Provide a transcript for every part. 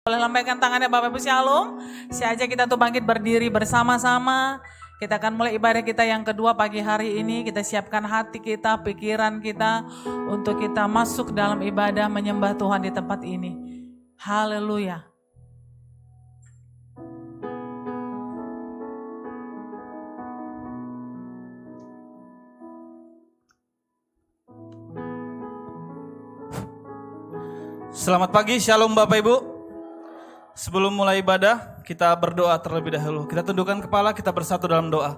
Boleh lambaikan tangannya Bapak Ibu Shalom. Saya ajak kita tuh bangkit berdiri bersama-sama. Kita akan mulai ibadah kita yang kedua pagi hari ini. Kita siapkan hati kita, pikiran kita untuk kita masuk dalam ibadah menyembah Tuhan di tempat ini. Haleluya. Selamat pagi, Shalom Bapak Ibu. Sebelum mulai ibadah, kita berdoa terlebih dahulu. Kita tundukkan kepala, kita bersatu dalam doa.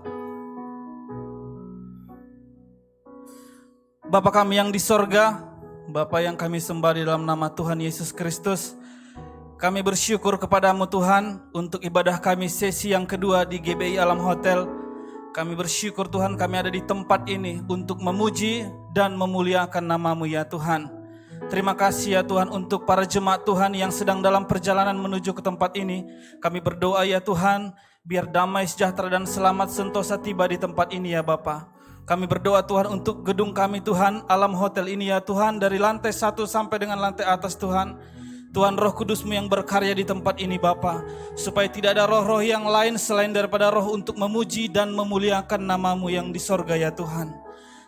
Bapa kami yang di sorga, Bapa yang kami sembah di dalam nama Tuhan Yesus Kristus, kami bersyukur kepadamu Tuhan untuk ibadah kami sesi yang kedua di GBI Alam Hotel. Kami bersyukur Tuhan kami ada di tempat ini untuk memuji dan memuliakan namamu ya Tuhan. Terima kasih ya Tuhan untuk para jemaat Tuhan yang sedang dalam perjalanan menuju ke tempat ini. Kami berdoa ya Tuhan, biar damai, sejahtera dan selamat sentosa tiba di tempat ini ya Bapa. Kami berdoa Tuhan untuk gedung kami Tuhan, Alam Hotel ini ya Tuhan, dari lantai 1 sampai dengan lantai atas Tuhan. Tuhan Roh Kudus-Mu yang berkarya di tempat ini Bapa, supaya tidak ada roh-roh yang lain selain daripada roh untuk memuji dan memuliakan namamu yang di sorga ya Tuhan.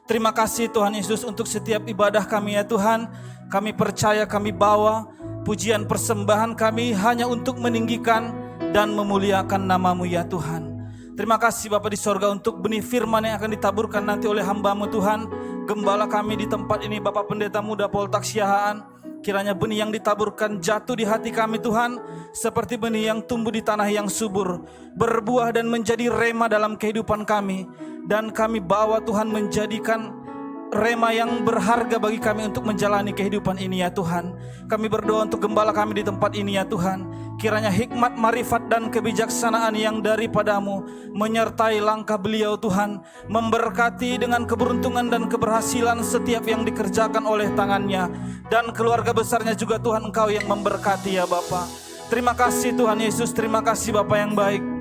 Terima kasih Tuhan Yesus untuk setiap ibadah kami ya Tuhan. Kami percaya kami bawa pujian persembahan kami hanya untuk meninggikan dan memuliakan namamu ya Tuhan. Terima kasih Bapa di sorga untuk benih firman yang akan ditaburkan nanti oleh hamba-Mu Tuhan. Gembala kami di tempat ini Bapak Pendeta Muda Poltak Siahaan. Kiranya benih yang ditaburkan jatuh di hati kami Tuhan, seperti benih yang tumbuh di tanah yang subur, berbuah dan menjadi rema dalam kehidupan kami. Dan kami bawa Tuhan menjadikan rema yang berharga bagi kami untuk menjalani kehidupan ini ya Tuhan. Kami berdoa untuk gembala kami di tempat ini ya Tuhan. Kiranya hikmat, marifat dan kebijaksanaan yang daripadamu menyertai langkah beliau Tuhan, memberkati dengan keberuntungan dan keberhasilan setiap yang dikerjakan oleh tangannya, dan keluarga besarnya juga Tuhan Engkau yang memberkati ya Bapa. Terima kasih Tuhan Yesus, terima kasih Bapa yang baik.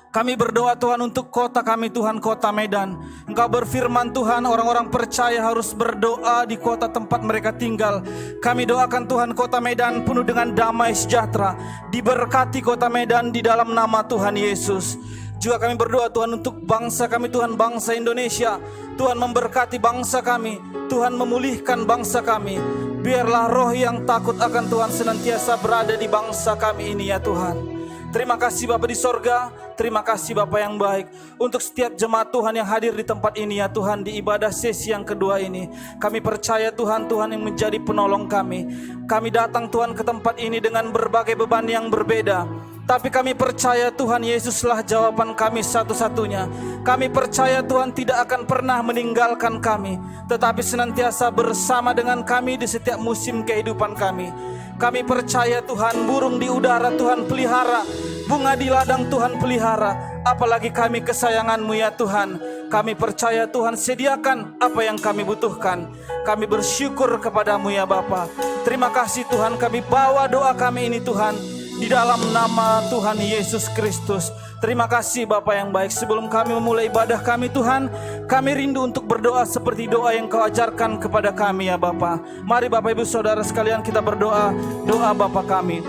Kami berdoa Tuhan untuk kota kami Tuhan, kota Medan. Engkau berfirman Tuhan, orang-orang percaya harus berdoa di kota tempat mereka tinggal. Kami doakan Tuhan kota Medan penuh dengan damai sejahtera. Diberkati kota Medan di dalam nama Tuhan Yesus. Juga kami berdoa Tuhan untuk bangsa kami Tuhan, bangsa Indonesia. Tuhan memberkati bangsa kami, Tuhan memulihkan bangsa kami. Biarlah roh yang takut akan Tuhan senantiasa berada di bangsa kami ini ya Tuhan. Terima kasih Bapa di sorga, terima kasih Bapa yang baik untuk setiap jemaat Tuhan yang hadir di tempat ini ya Tuhan, di ibadah sesi yang kedua ini. Kami percaya Tuhan, Tuhan yang menjadi penolong kami. Kami datang Tuhan ke tempat ini dengan berbagai beban yang berbeda, tapi kami percaya Tuhan Yesuslah jawaban kami satu-satunya. Kami percaya Tuhan tidak akan pernah meninggalkan kami, tetapi senantiasa bersama dengan kami di setiap musim kehidupan kami. Kami percaya Tuhan, burung di udara Tuhan pelihara, bunga di ladang Tuhan pelihara, apalagi kami kesayangan-Mu ya Tuhan. Kami percaya Tuhan sediakan apa yang kami butuhkan. Kami bersyukur kepadamu ya Bapa. Terima kasih Tuhan, kami bawa doa kami ini Tuhan di dalam nama Tuhan Yesus Kristus. Terima kasih Bapa yang baik. Sebelum kami memulai ibadah kami Tuhan, kami rindu untuk berdoa seperti doa yang Kau ajarkan kepada kami ya Bapa. Mari Bapak Ibu Saudara sekalian kita berdoa. Doa Bapa kami.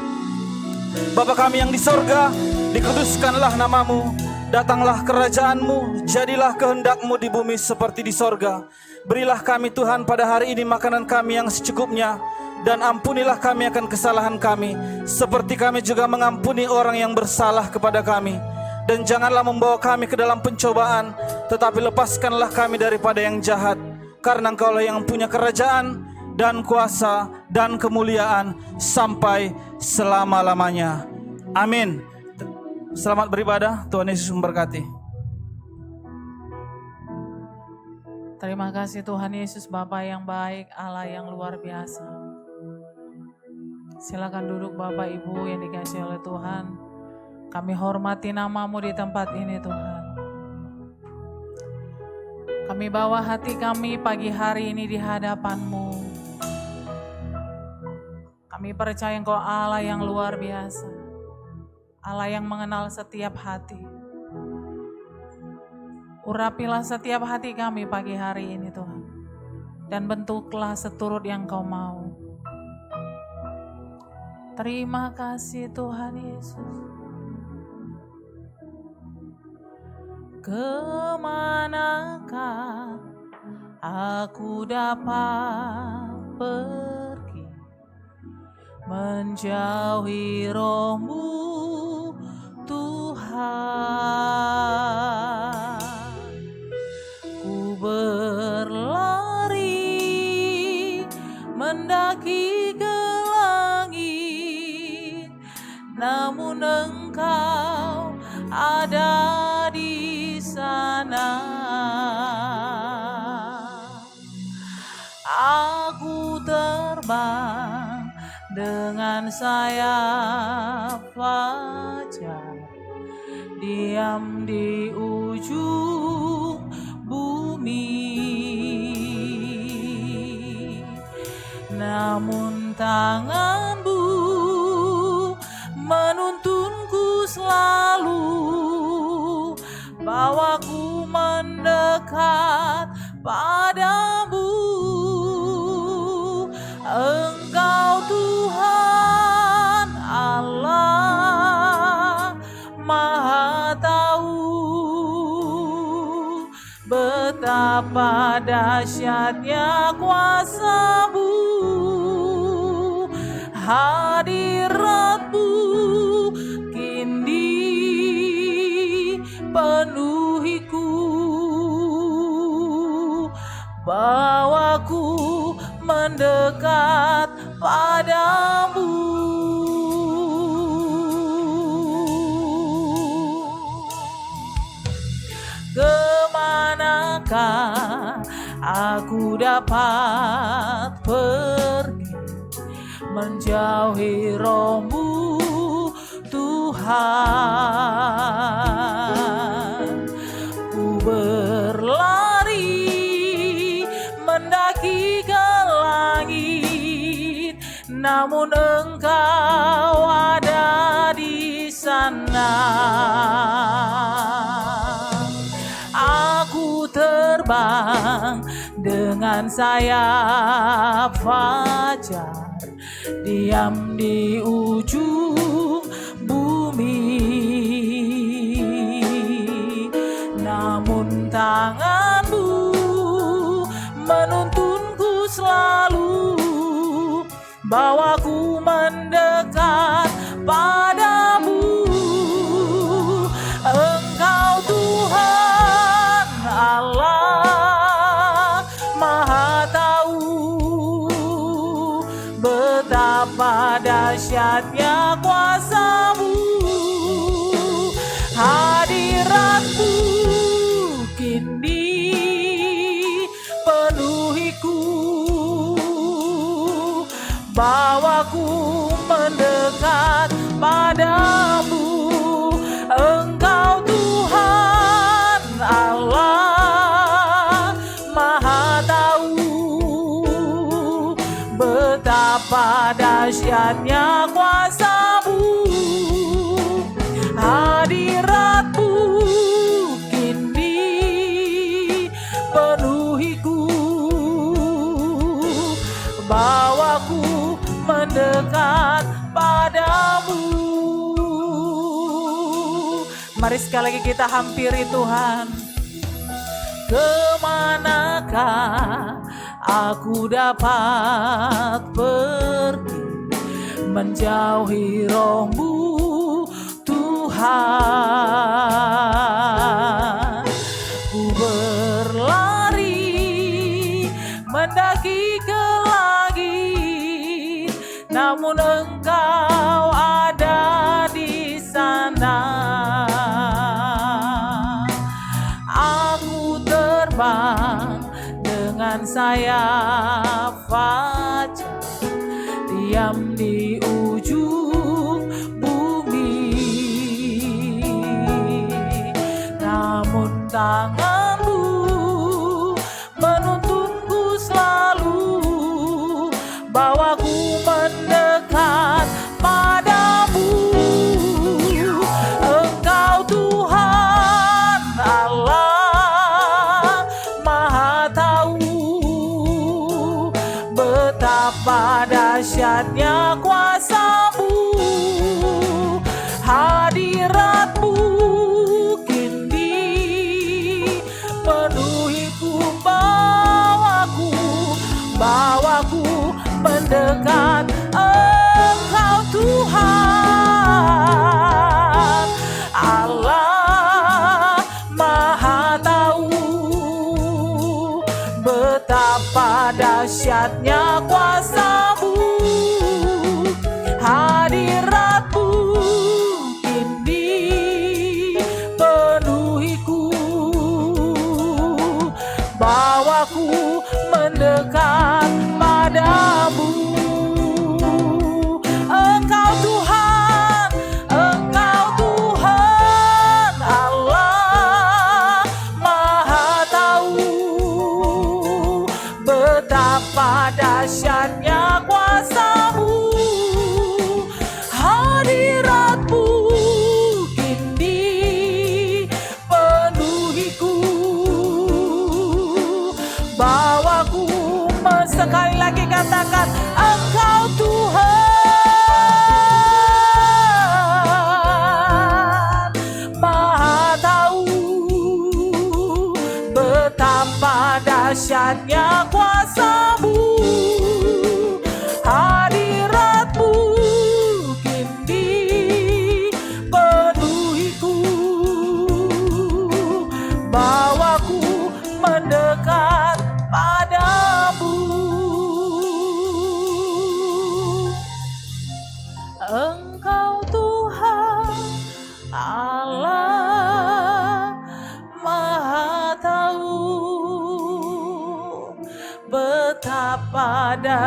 Bapa kami yang di sorga, dikuduskanlah namamu. Datanglah kerajaan-Mu, jadilah kehendak-Mu di bumi seperti di sorga. Berilah kami Tuhan pada hari ini makanan kami yang secukupnya, dan ampunilah kami akan kesalahan kami, seperti kami juga mengampuni orang yang bersalah kepada kami. Dan janganlah membawa kami ke dalam pencobaan, tetapi lepaskanlah kami daripada yang jahat. Karena Engkaulah yang punya kerajaan dan kuasa dan kemuliaan sampai selama-lamanya. Amin. Selamat beribadah, Tuhan Yesus memberkati. Terima kasih Tuhan Yesus, Bapa yang baik, Allah yang luar biasa. Silakan duduk Bapak Ibu yang dikasihi oleh Tuhan. Kami hormati namamu di tempat ini Tuhan. Kami bawa hati kami pagi hari ini di hadapan-Mu. Kami percaya Engkau Allah yang luar biasa. Allah yang mengenal setiap hati. Urapilah setiap hati kami pagi hari ini Tuhan. Dan bentuklah seturut yang Kau mau. Terima kasih Tuhan Yesus. Kemanakah aku dapat pergi menjauhi Roh-Mu Tuhan? Ku berlari mendaki ke langit, namun Engkau ada di sana. Aku terbang dengan sayap fajar, diam di ujung bumi, namun tangan-Mu menuntunku selalu, bawaku mendekat padamu. Engkau Tuhan Allah Maha Tahu betapa dahsyatnya kuasa-Mu, hadirat-Mu kini penuhiku, bawaku mendekat padamu. Kemanakah aku dapat pergi menjauhi Roh-Mu Tuhan? Ku berlari mendaki ke langit, namun Engkau ada di sana. Aku terbang dengan sayap fajar, diam di ujung bumi, namun tangan-Mu menuntunku selalu, bawaku mendekat padamu. Engkau Tuhan Allah Maha Tahu betapa dahsyatnya kuasa-Mu, hadirat-Mu kini penuhiku, bawaku mendekat padamu. Engkau Tuhan Allah Maha Tahu betapa dahsyatnya kuasa-Mu, hadirat-Mu kini penuhiku, bawaku mendekat padamu. Mari sekali lagi kita hampiri Tuhan. Kemanakah aku dapat pergi menjauhi Roh-Mu Tuhan? Ku berlari mendaki ke langit, namun Engkau ada di sana. Aku terbang dengan sayap fajar, diam di ujung bumi, namun tangan-Mu menuntunku selalu, bawaku mendekat padamu. Engkau Tuhan Allah Maha Tahu betapa dahsyatnya kuasa-Mu,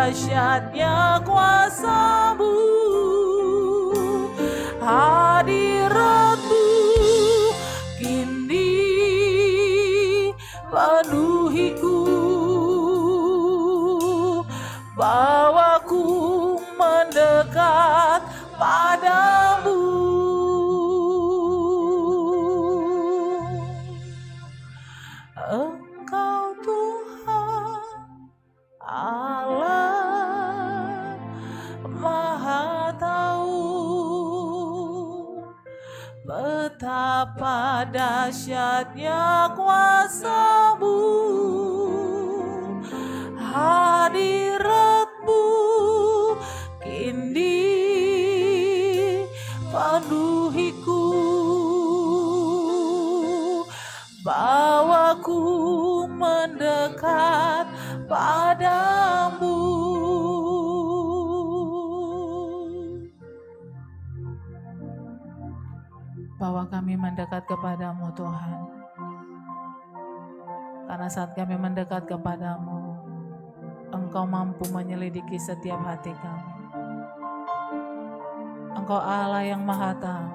dahsyatnya kuasa-Mu, hadirat-Mu kini penuhiku, bawaku mendekat padamu. Engkau Tuhan Allah Maha Tahu, betapa dahsyatnya kuasa-Mu, hadirat-Mu kini penuhiku, bawaku mendekat padamu. Bawa kami mendekat kepadamu Tuhan, karena saat kami mendekat kepadamu, Engkau mampu menyelidiki setiap hati kami. Engkau Allah yang Maha Tahu,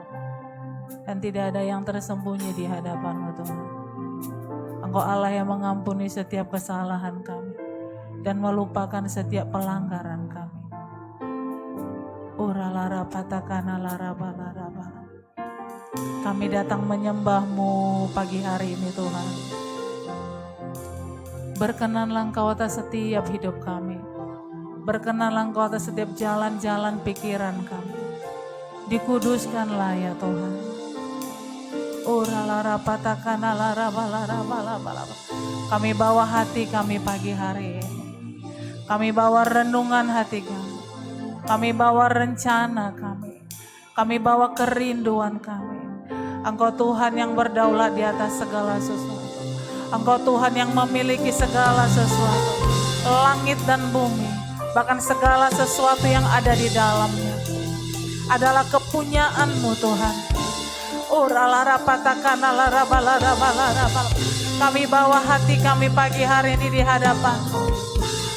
dan tidak ada yang tersembunyi di hadapan-Mu Tuhan. Engkau Allah yang mengampuni setiap kesalahan kami dan melupakan setiap pelanggaran kami. Uralara patakana laraba. Kami datang menyembah-Mu pagi hari ini Tuhan. Berkenanlah Engkau atas setiap hidup kami. Berkenanlah Engkau atas setiap jalan-jalan pikiran kami. Dikuduskanlah ya Tuhan. Kami bawa hati kami pagi hari ini. Kami bawa renungan hati kami. Kami bawa rencana kami. Kami bawa kerinduan kami. Engkau Tuhan yang berdaulat di atas segala sesuatu. Engkau Tuhan yang memiliki segala sesuatu. Langit dan bumi, bahkan segala sesuatu yang ada di dalamnya adalah kepunyaan-Mu Tuhan. Kami bawa hati kami pagi hari ini di hadapan-Mu.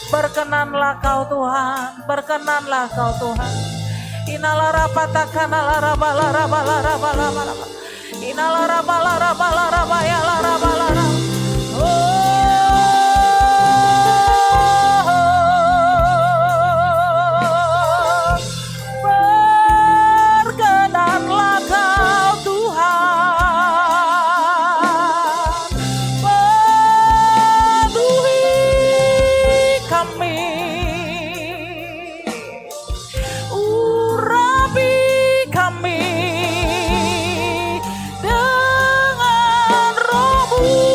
Berkenanlah Kau Tuhan, berkenanlah Kau Tuhan. Inalara patakana laraba laraba laraba laraba. Inalara balaraba laraba ya laraba laraba. Berkenanlah Kau Tuhan, penuhi kami. Kami dengan Roh-Mu.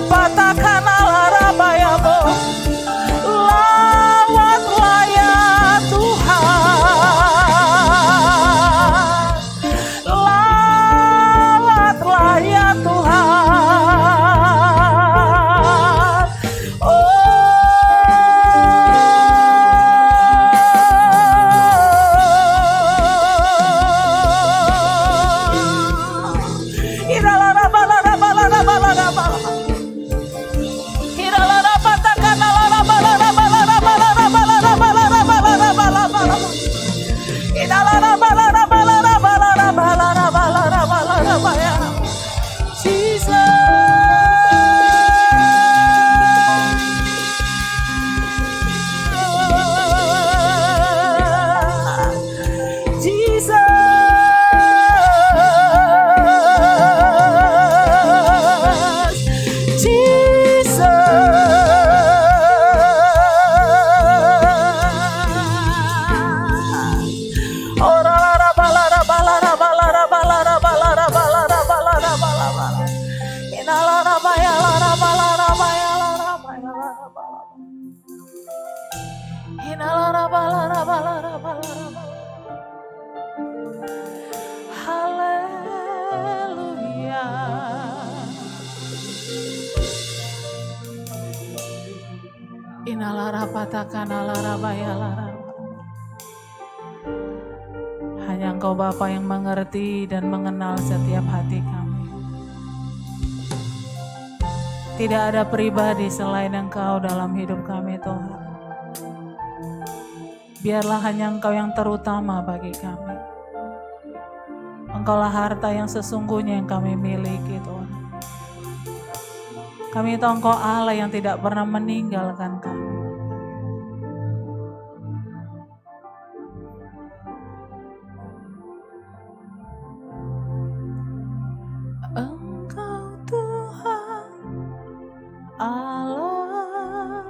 patakana larabayamo. Lawatlah ya Tuhan, lawatlah ya Tuhan. Haleluya. Hanya Engkau Bapa yang mengerti dan mengenal setiap hati kami. Tidak ada pribadi selain Engkau dalam hidup kami Tuhan. Biarlah hanya Engkau yang terutama bagi kami. Engkaulah harta yang sesungguhnya yang kami miliki Tuhan. Kami tahu Engkau Allah yang tidak pernah meninggalkan kami. Engkau Tuhan Allah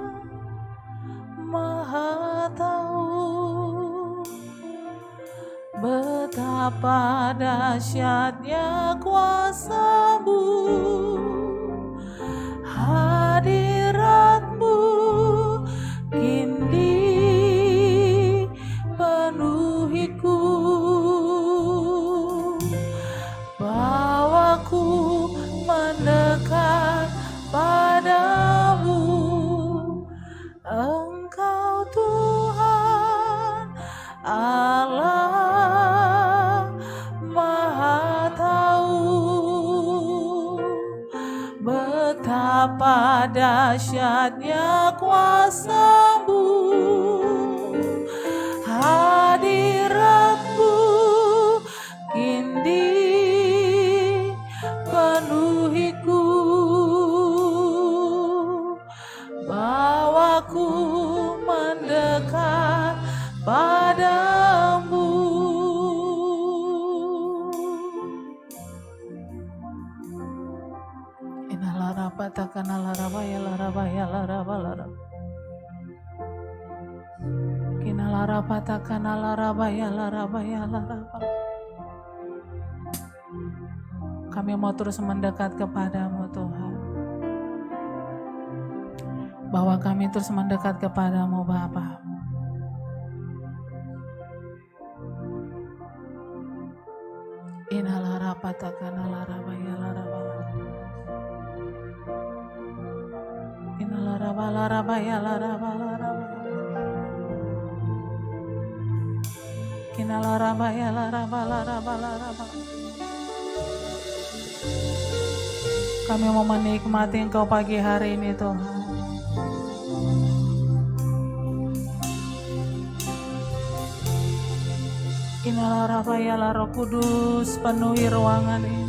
Maha Tahu betapa dahsyatnya kuasa-Mu, hadirat-Mu kini penuhiku, bawaku mendekat padamu. Engkau Tuhan Allah Maha Tahu betapa dahsyatnya kuasa-Mu, hadirat-Mu kini penuhiku, bawaku mendekat padamu. Inalarapatakan alarabaya larabaya larabalara. Kinalarapatakan alarabaya larabaya larabaya. Kami mau terus mendekat kepadamu Tuhan. Bahwa kami terus mendekat kepadamu Bapa. Inalarapatakan alarabaya larabaya. Inalarabalarabaya larabaya. Kinalarabaya larabaya. Kami mau menikmati Engkau pagi hari ini Tuhan. Inalarabaya Roh Kudus penuhi ruangan ini.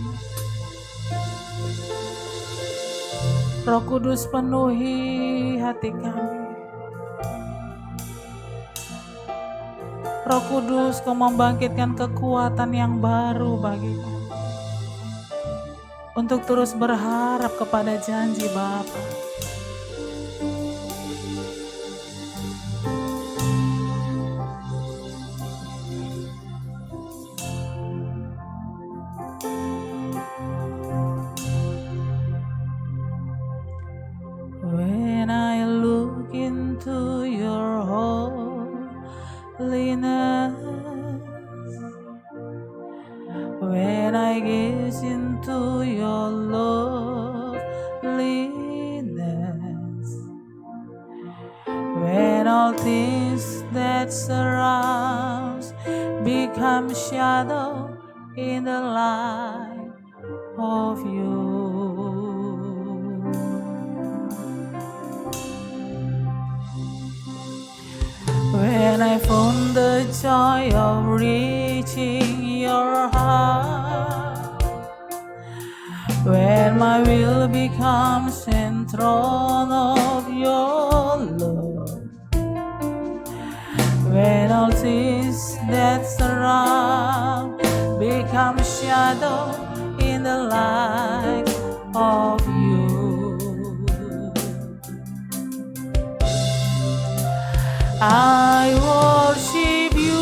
Roh Kudus penuhi hati kami. Roh Kudus Kau membangkitkan kekuatan yang baru bagi kami. Untuk terus berharap kepada janji Bapa. When I look into your holiness, when I gaze into your loveliness, when all things that surrounds become shadow in the light of you. When I found the joy of reaching your heart, when my will becomes enthroned of your love, when all things that surround become shadow in the light of you. I worship you.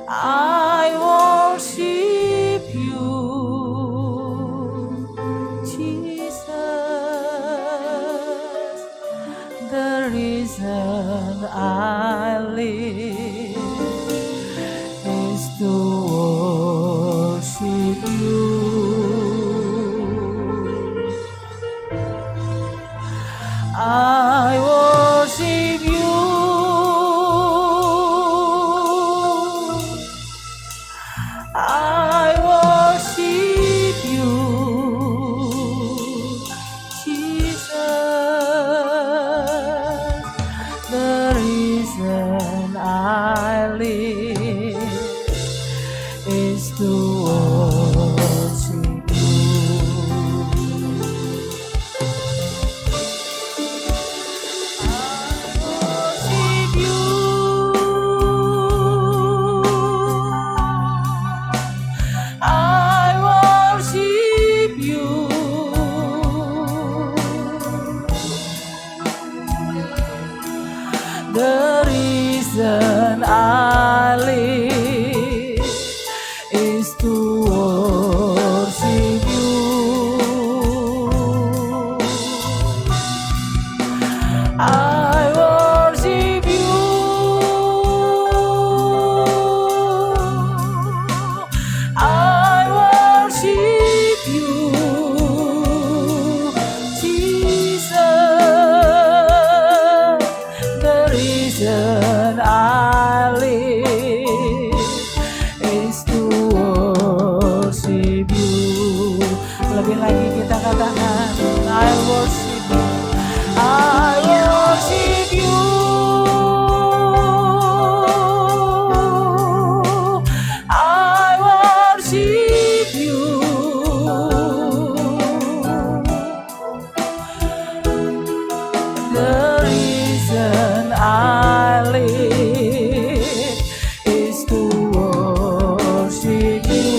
I worship you, Jesus. The reason I live is to worship you. I worship you. I worship you, Jesus. The reason I live is to worship you. The reason I live is to worship you. I worship you. I worship you, Jesus. The reason I live is to worship you. Lebih lagi kita katakan, I worship you. I worship you. I worship you. The reason I live is to worship you.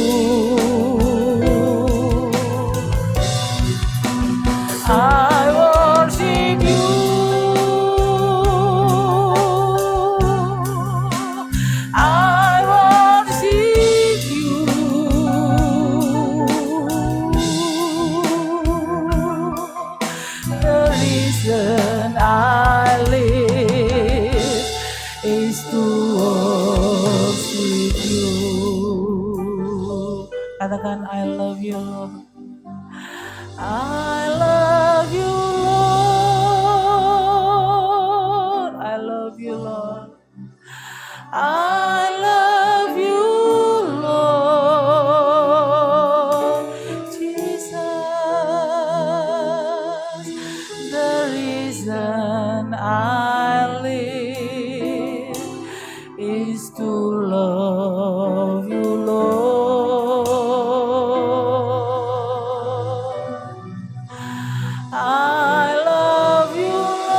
I worship you. I worship you. The reason I live is to worship you. Katakan, I love you, Lord. I love you, Lord. I love you, Lord. I love you, Lord. Jesus, the reason I live is to love you, Lord. I love you, Lord.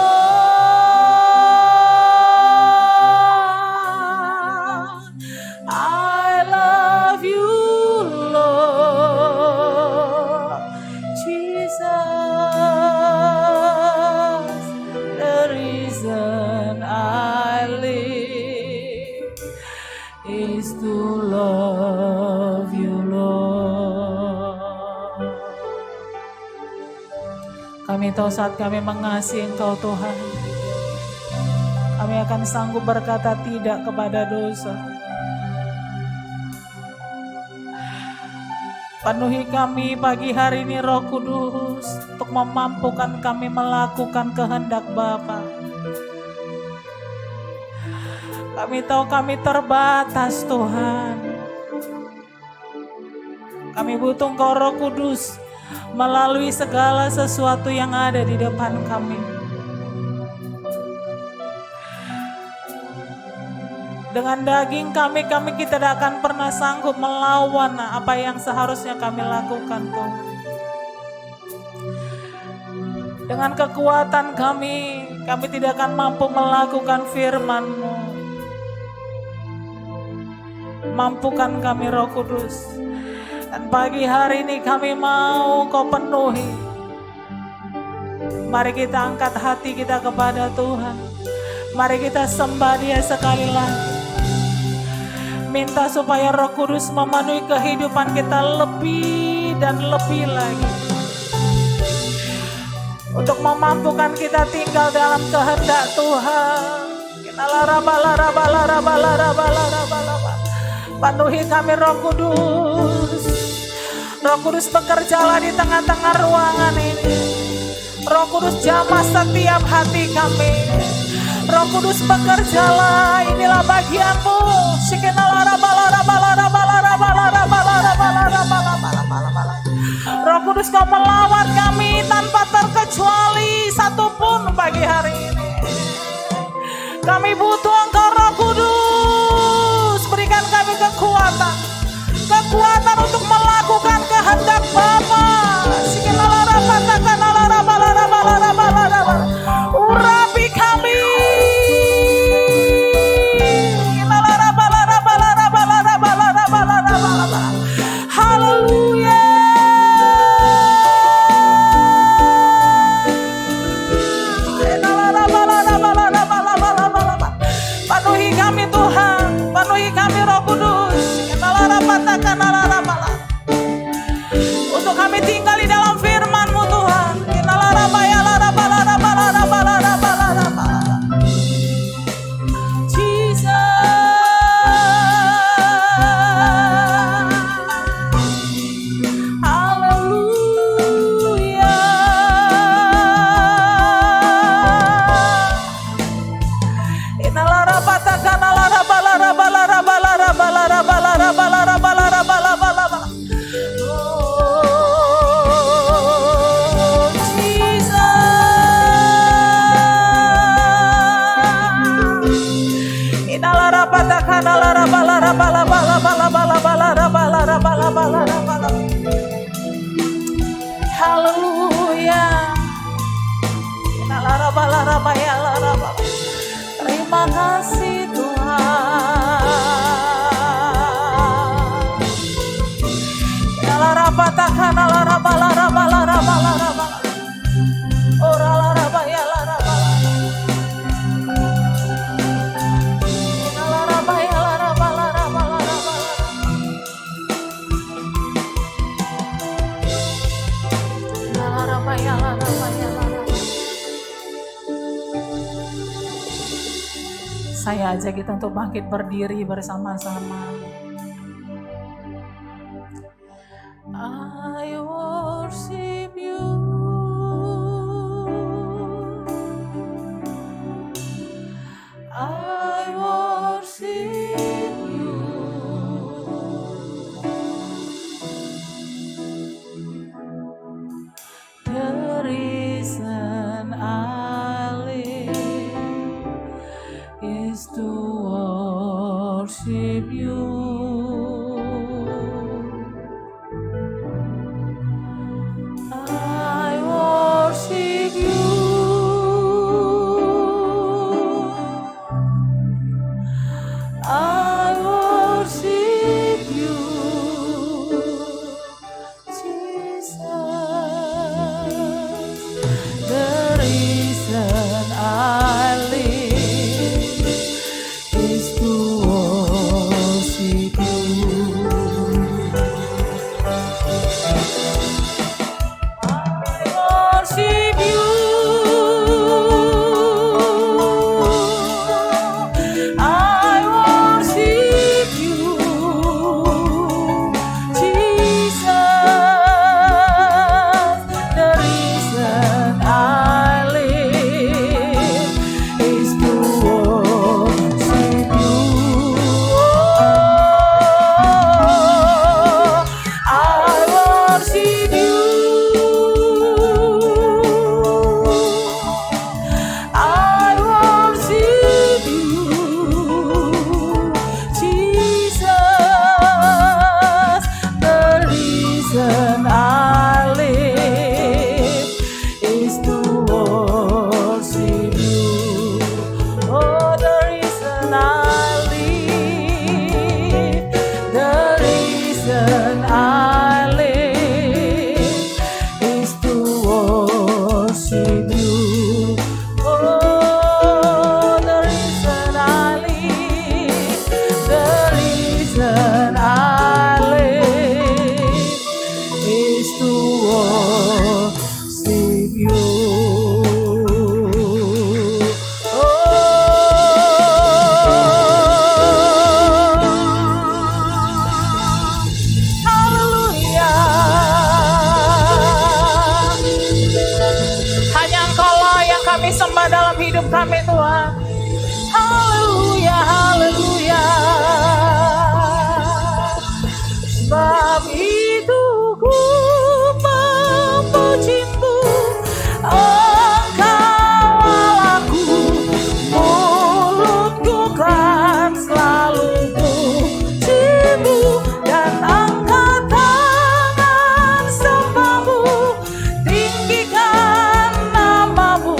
Kami tahu saat kami mengasihi Engkau Tuhan, kami akan sanggup berkata tidak kepada dosa. Penuhi kami pagi hari ini Roh Kudus untuk memampukan kami melakukan kehendak Bapa. Kami tahu kami terbatas Tuhan. Kami butuh Engkau Roh Kudus melalui segala sesuatu yang ada di depan kami. Dengan daging kami tidak akan pernah sanggup melawan apa yang seharusnya kami lakukan Tuhan. Dengan kekuatan kami tidak akan mampu melakukan firman-Mu. Mampukan kami Roh Kudus. Dan pagi hari ini kami mau Kau penuhi. Mari kita angkat hati kita kepada Tuhan. Mari kita sembah Dia sekali lagi. Minta supaya Roh Kudus memenuhi kehidupan kita lebih dan lebih lagi. Untuk memampukan kita tinggal dalam kehendak Tuhan. Penuhi kami Roh Kudus. Roh Kudus bekerjalah di tengah-tengah ruangan ini. Roh Kudus jamah setiap hati kami. Roh Kudus bekerjalah, inilah bagian-Mu. Roh Kudus Kau melawat kami tanpa terkecuali satupun pagi hari ini. Kami butuh Engkau Roh Kudus. Berikan kami kekuatan untuk melakukan kehendak Bapa. Urapi kami. Haleluya. Penuhi kami Tuhan, penuhi kami Roh Kudus. Untuk kami tinggal di dalam firman-Mu Tuhan. Haleluya. Terima kasih Tuhan. Saya ajak kita untuk bangkit berdiri bersama-sama. I worship you. I worship you. The reason I live is to worship you. reason I live is to worship you. Oh, the reason I live, the reason I live is to worship you. Oh, the reason I live, the reason I live is to worship you. Hanya Engkau-lah yang kami sembah dalam hidup kami, Tuhan. Haleluya, haleluya. Sebab itu ku memuji-Mu, Engkau Allahku, mulutku kan selalu puji-Mu dan angkat tangan sembah-Mu, tinggikan nama-Mu,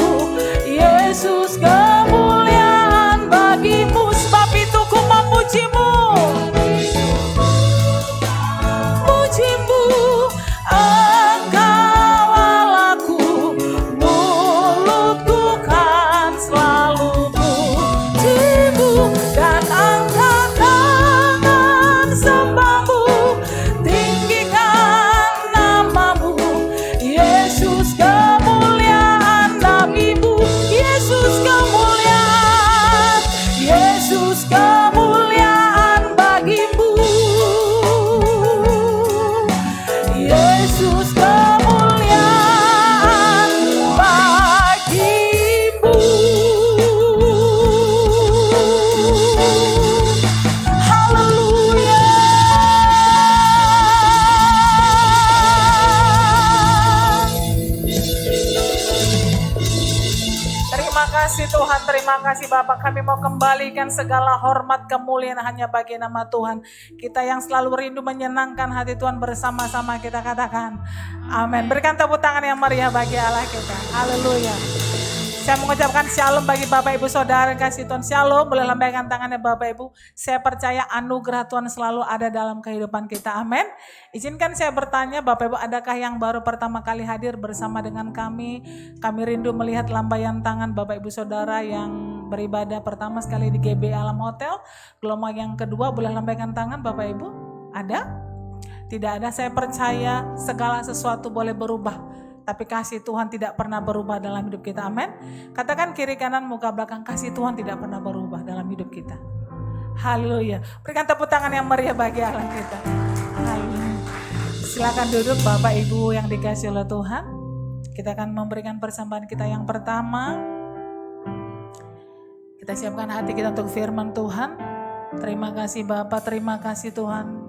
Yesus, kemuliaan bagi-Mu. Sebab itu ku memuji-Mu, puji-Mu, Engkau Allahku, mulutku kan selalu puji-Mu dan angkat tangan sembah-Mu, tinggikan nama-Mu, Yesus, kemuliaan bagi-Mu, Yesus, kemuliaan, Yesus, kemuliaan bagi-Mu, Yesus, kemuliaan bagi-Mu. Haleluya. Terima kasih Tuhan, terima kasih Bapak. Kami mau kembalikan segala hormat kemuliaan hanya bagi nama Tuhan. Kita yang selalu rindu menyenangkan hati Tuhan, bersama-sama kita katakan amin. Berikan tepuk tangan yang meriah bagi Allah kita. Haleluya. Saya mengucapkan shalom bagi Bapak Ibu Saudara yang kasih Tuhan. Shalom, boleh lambaikan tangannya Bapak Ibu. Saya percaya anugerah Tuhan selalu ada dalam kehidupan kita. Amin. Izinkan saya bertanya Bapak Ibu, adakah yang baru pertama kali hadir bersama dengan kami? Kami rindu melihat lambaian tangan Bapak Ibu Saudara yang beribadah pertama sekali di GBI Alam Hotel. Gelombang yang kedua, boleh lambaikan tangan Bapak Ibu? Ada? Tidak ada. Saya percaya segala sesuatu boleh berubah, tapi kasih Tuhan tidak pernah berubah dalam hidup kita. Amin. Katakan kiri kanan muka belakang, kasih Tuhan tidak pernah berubah dalam hidup kita. Haleluya. Berikan tepuk tangan yang meriah bagi Allah kita. Haleluya. Silakan duduk Bapak Ibu yang dikasihi oleh Tuhan. Kita akan memberikan persembahan kita yang pertama. Kita siapkan hati kita untuk firman Tuhan. Terima kasih Bapak, terima kasih Tuhan.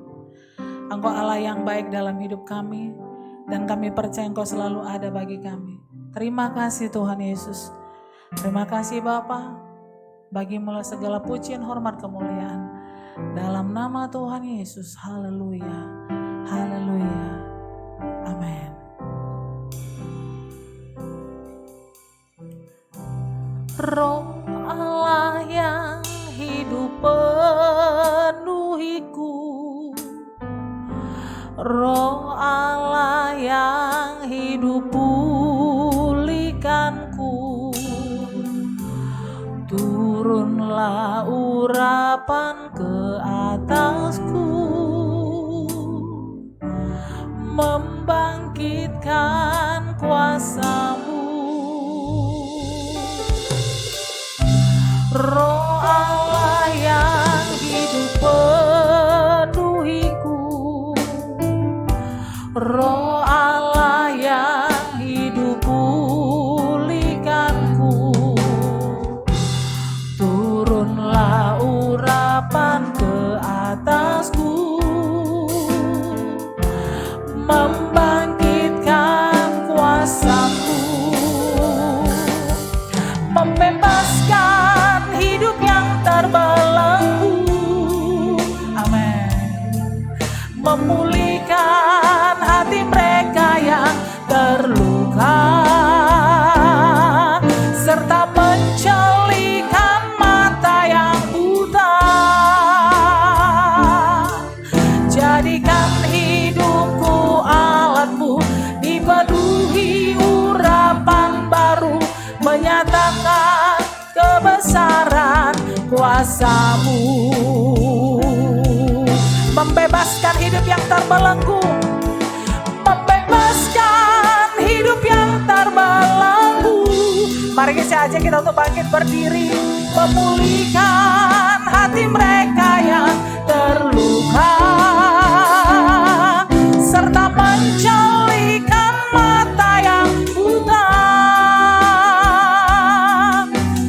Engkau Allah yang baik dalam hidup kami. Dan kami percaya Engkau selalu ada bagi kami. Terima kasih Tuhan Yesus. Terima kasih Bapa. Bagimu segala pujian, hormat, kemuliaan. Dalam nama Tuhan Yesus. Haleluya. Haleluya. Amin. Roh Allah yang hidup penuhiku, Roh Allah yang hidup pulihkanku, turunlah urapan ke atasku, membangkitkan kuasa-Mu. Roh Allah yang hidup penuhiku, Roh Allah yang hidup pulihkanku, turunlah urapan ke atasku, membangkitkan kuasa-Mu, membebaskan hidup yang terbelenggu. Amin. Memulihkan hati kuasamu, membebaskan hidup yang terbelenggu, membebaskan hidup yang terbelenggu. Mari kita ajak kita untuk bangkit berdiri, memulihkan hati mereka yang terluka, serta mencelikan mata yang buta.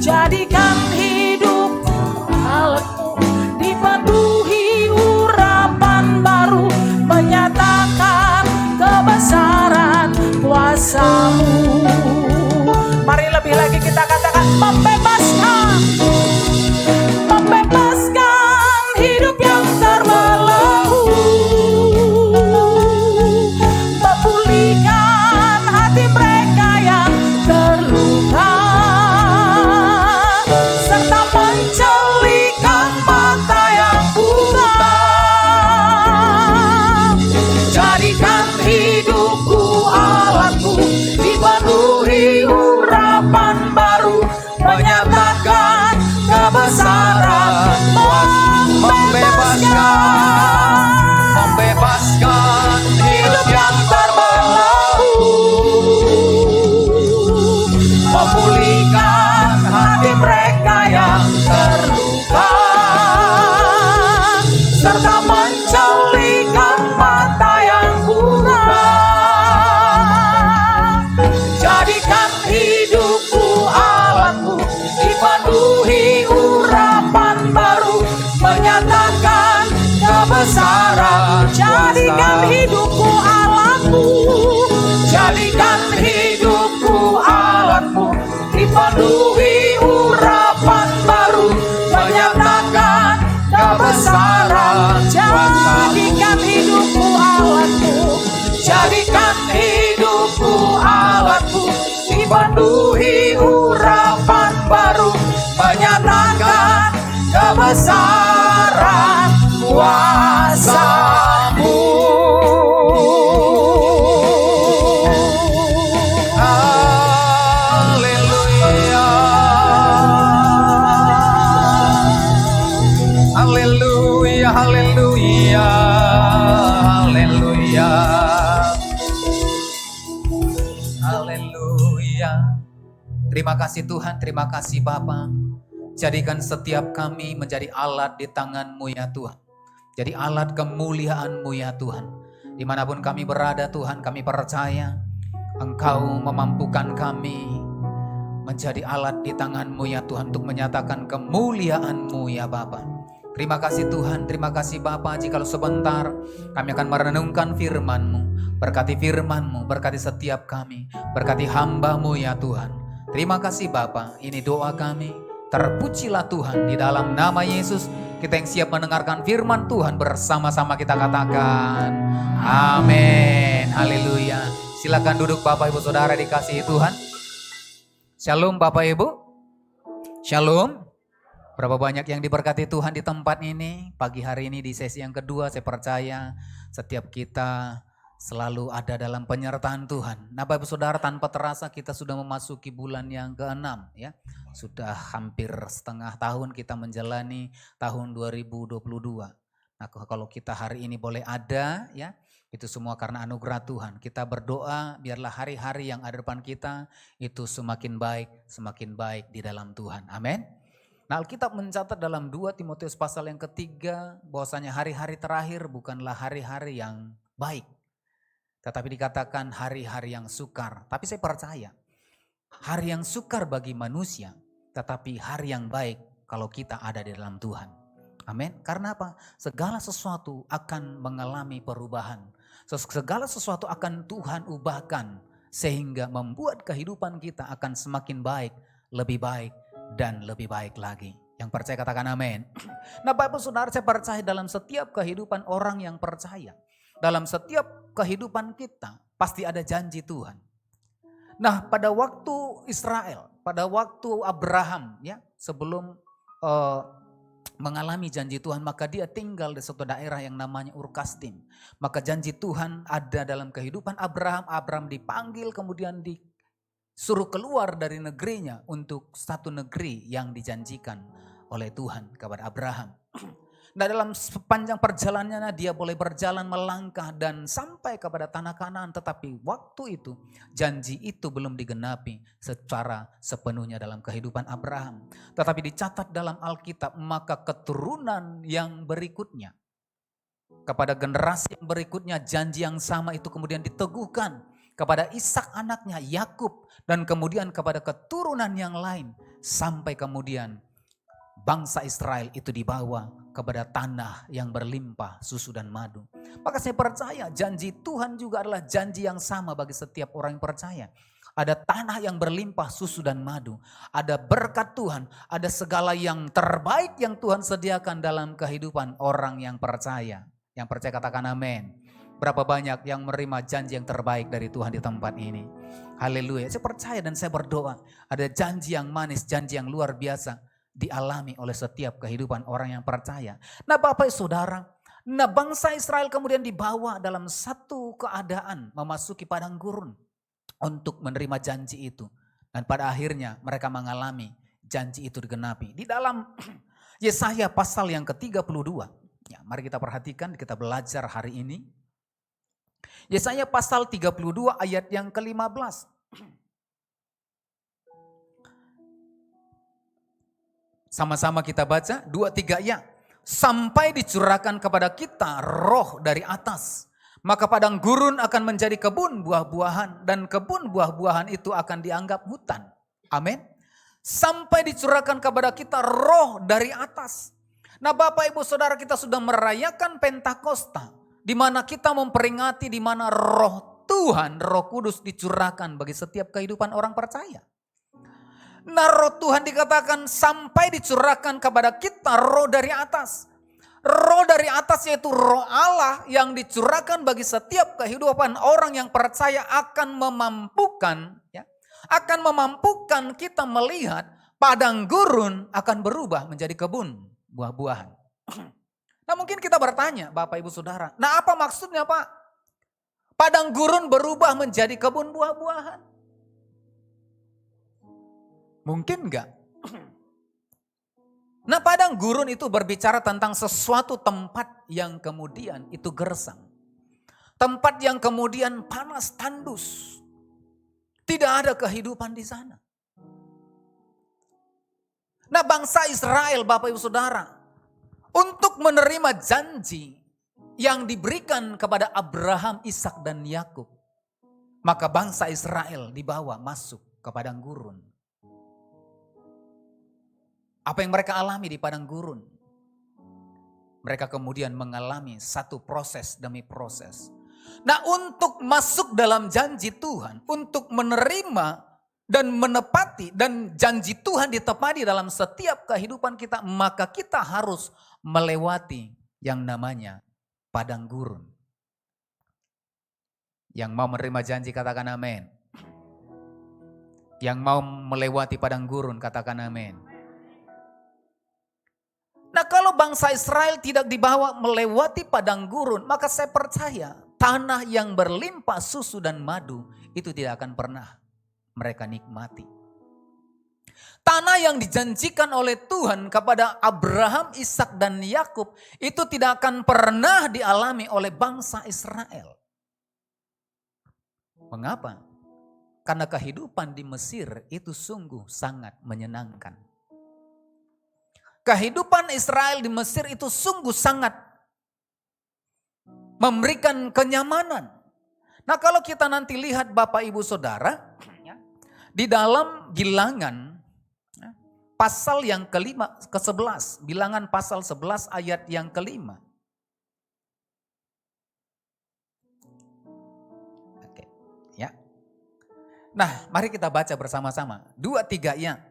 Jadikan hidupku alatmu, dipenuhi urapan baru, menyatakan kebesaran kuasamu. Mari lebih lagi kita katakan, membebaskan, membebaskan hidup yang terbelenggu, memulihkan hati mereka yang terluka, serta mencelikan mata yang buta. Jadikan hidupku alatmu, dipenuhi urapan baru, menyatakan kebesaran, membebaskan hidup yang terbelenggu, memulihkan hati mereka yang terluka, serta mencelikan mata yang buta. Jadikan hidupku alatmu, dipenuhi urapan baru, menyatakan kebesaran. Jadikan hidupku alatmu, jadikan hidupku alatmu, dipenuhi urapan baru, menyatakan kebesaran. Jadikan hidupku alatmu, jadikan hidupku alatmu, dipenuhi urapan baru, menyatakan kebesaran kuasamu. Haleluya, haleluya, haleluya, haleluya, haleluya. Terima kasih Tuhan, terima kasih Bapa. Jadikan setiap kami menjadi alat di tangan-Mu ya Tuhan. Jadi alat kemuliaan-Mu ya Tuhan. Dimanapun kami berada Tuhan, kami percaya Engkau memampukan kami menjadi alat di tangan-Mu ya Tuhan, untuk menyatakan kemuliaan-Mu ya Bapa. Terima kasih Tuhan, terima kasih Bapa. Jikalau sebentar kami akan merenungkan firman-Mu, berkati firman-Mu, berkati setiap kami, berkati hamba-Mu ya Tuhan. Terima kasih Bapa, ini doa kami. Terpujilah Tuhan, di dalam nama Yesus kita yang siap mendengarkan firman Tuhan bersama-sama kita katakan amin. Haleluya. Silakan duduk Bapak Ibu Saudara dikasihi Tuhan. Shalom Bapak Ibu. Shalom. Berapa banyak yang diberkati Tuhan di tempat ini. Pagi hari ini di sesi yang kedua, saya percaya setiap kita selalu ada dalam penyertaan Tuhan. Nah Bapak Ibu Saudara, tanpa terasa kita sudah memasuki bulan yang ke-6 ya. Sudah hampir setengah tahun kita menjalani tahun 2022. Nah kalau kita hari ini boleh ada ya, itu semua karena anugerah Tuhan. Kita berdoa biarlah hari-hari yang ada depan kita itu semakin baik di dalam Tuhan. Amin. Nah Alkitab mencatat dalam 2 Timotius pasal yang ketiga bahwasanya hari-hari terakhir bukanlah hari-hari yang baik, tetapi dikatakan hari-hari yang sukar. Tapi saya percaya hari yang sukar bagi manusia, tetapi hari yang baik kalau kita ada di dalam Tuhan. Amin. Karena apa? Segala sesuatu akan mengalami perubahan. Segala sesuatu akan Tuhan ubahkan sehingga membuat kehidupan kita akan semakin baik, lebih baik, dan lebih baik lagi. Yang percaya katakan amin. Nah Bapak Saudara, saya percaya dalam setiap kehidupan orang yang percaya, dalam setiap kehidupan kita pasti ada janji Tuhan. Nah pada waktu Israel, pada waktu Abraham ya, sebelum mengalami janji Tuhan, maka dia tinggal di suatu daerah yang namanya Ur Kasdim. Maka janji Tuhan ada dalam kehidupan Abraham. Abraham dipanggil kemudian disuruh keluar dari negerinya untuk satu negeri yang dijanjikan oleh Tuhan kepada Abraham. Nah, dalam sepanjang perjalanannya dia boleh berjalan melangkah dan sampai kepada tanah Kanaan. Tetapi waktu itu janji itu belum digenapi secara sepenuhnya dalam kehidupan Abraham. Tetapi dicatat dalam Alkitab, maka keturunan yang berikutnya, kepada generasi yang berikutnya janji yang sama itu kemudian diteguhkan kepada Ishak anaknya Yakub, dan kemudian kepada keturunan yang lain, sampai kemudian bangsa Israel itu dibawa kepada tanah yang berlimpah susu dan madu. Maka saya percaya janji Tuhan juga adalah janji yang sama bagi setiap orang yang percaya. Ada tanah yang berlimpah susu dan madu. Ada berkat Tuhan. Ada segala yang terbaik yang Tuhan sediakan dalam kehidupan orang yang percaya. Yang percaya katakan amin. Berapa banyak yang menerima janji yang terbaik dari Tuhan di tempat ini. Haleluya. Saya percaya dan saya berdoa. Ada janji yang manis, janji yang luar biasa dialami oleh setiap kehidupan orang yang percaya. Nah Bapak Saudara, nah bangsa Israel kemudian dibawa dalam satu keadaan memasuki padang gurun untuk menerima janji itu. Dan pada akhirnya mereka mengalami janji itu digenapi. Di dalam Yesaya pasal yang ke-32, ya, mari kita perhatikan, kita belajar hari ini. Yesaya pasal 32 ayat yang ke-15. Sama-sama kita baca, 2-3 ya. Sampai dicurahkan kepada kita roh dari atas, maka padang gurun akan menjadi kebun buah-buahan, dan kebun buah-buahan itu akan dianggap hutan. Amin. Sampai dicurahkan kepada kita roh dari atas. Nah Bapak Ibu Saudara, kita sudah merayakan Pentakosta, di mana kita memperingati di mana roh Tuhan, Roh Kudus dicurahkan bagi setiap kehidupan orang percaya. Nah roh Tuhan dikatakan sampai dicurahkan kepada kita roh dari atas. Roh dari atas yaitu roh Allah yang dicurahkan bagi setiap kehidupan orang yang percaya akan memampukan, ya, akan memampukan kita melihat padang gurun akan berubah menjadi kebun buah-buahan. Nah mungkin kita bertanya Bapak Ibu Saudara, nah apa maksudnya Pak? Padang gurun berubah menjadi kebun buah-buahan. Mungkin enggak? Nah padang gurun itu berbicara tentang sesuatu tempat yang kemudian itu gersang. Tempat yang kemudian panas tandus. Tidak ada kehidupan di sana. Nah bangsa Israel Bapak Ibu Saudara, untuk menerima janji yang diberikan kepada Abraham, Ishak dan Yakub, maka bangsa Israel dibawa masuk ke padang gurun. Apa yang mereka alami di padang gurun? Mereka kemudian mengalami satu proses demi proses. Nah untuk masuk dalam janji Tuhan, untuk menerima dan menepati, dan janji Tuhan ditepati dalam setiap kehidupan kita, maka kita harus melewati yang namanya padang gurun. Yang mau menerima janji katakan amin. Yang mau melewati padang gurun katakan amin. Nah kalau bangsa Israel tidak dibawa melewati padang gurun, maka saya percaya tanah yang berlimpah susu dan madu itu tidak akan pernah mereka nikmati. Tanah yang dijanjikan oleh Tuhan kepada Abraham, Ishak dan Yakub itu tidak akan pernah dialami oleh bangsa Israel. Mengapa? Karena kehidupan di Mesir itu sungguh sangat menyenangkan. Kehidupan Israel di Mesir itu sungguh sangat memberikan kenyamanan. Nah kalau kita nanti lihat Bapak Ibu Saudara, di dalam Bilangan pasal yang ke-11, Bilangan pasal 11 ayat yang ke-5. Oke, ya. Nah mari kita baca bersama-sama. 2-3 ya.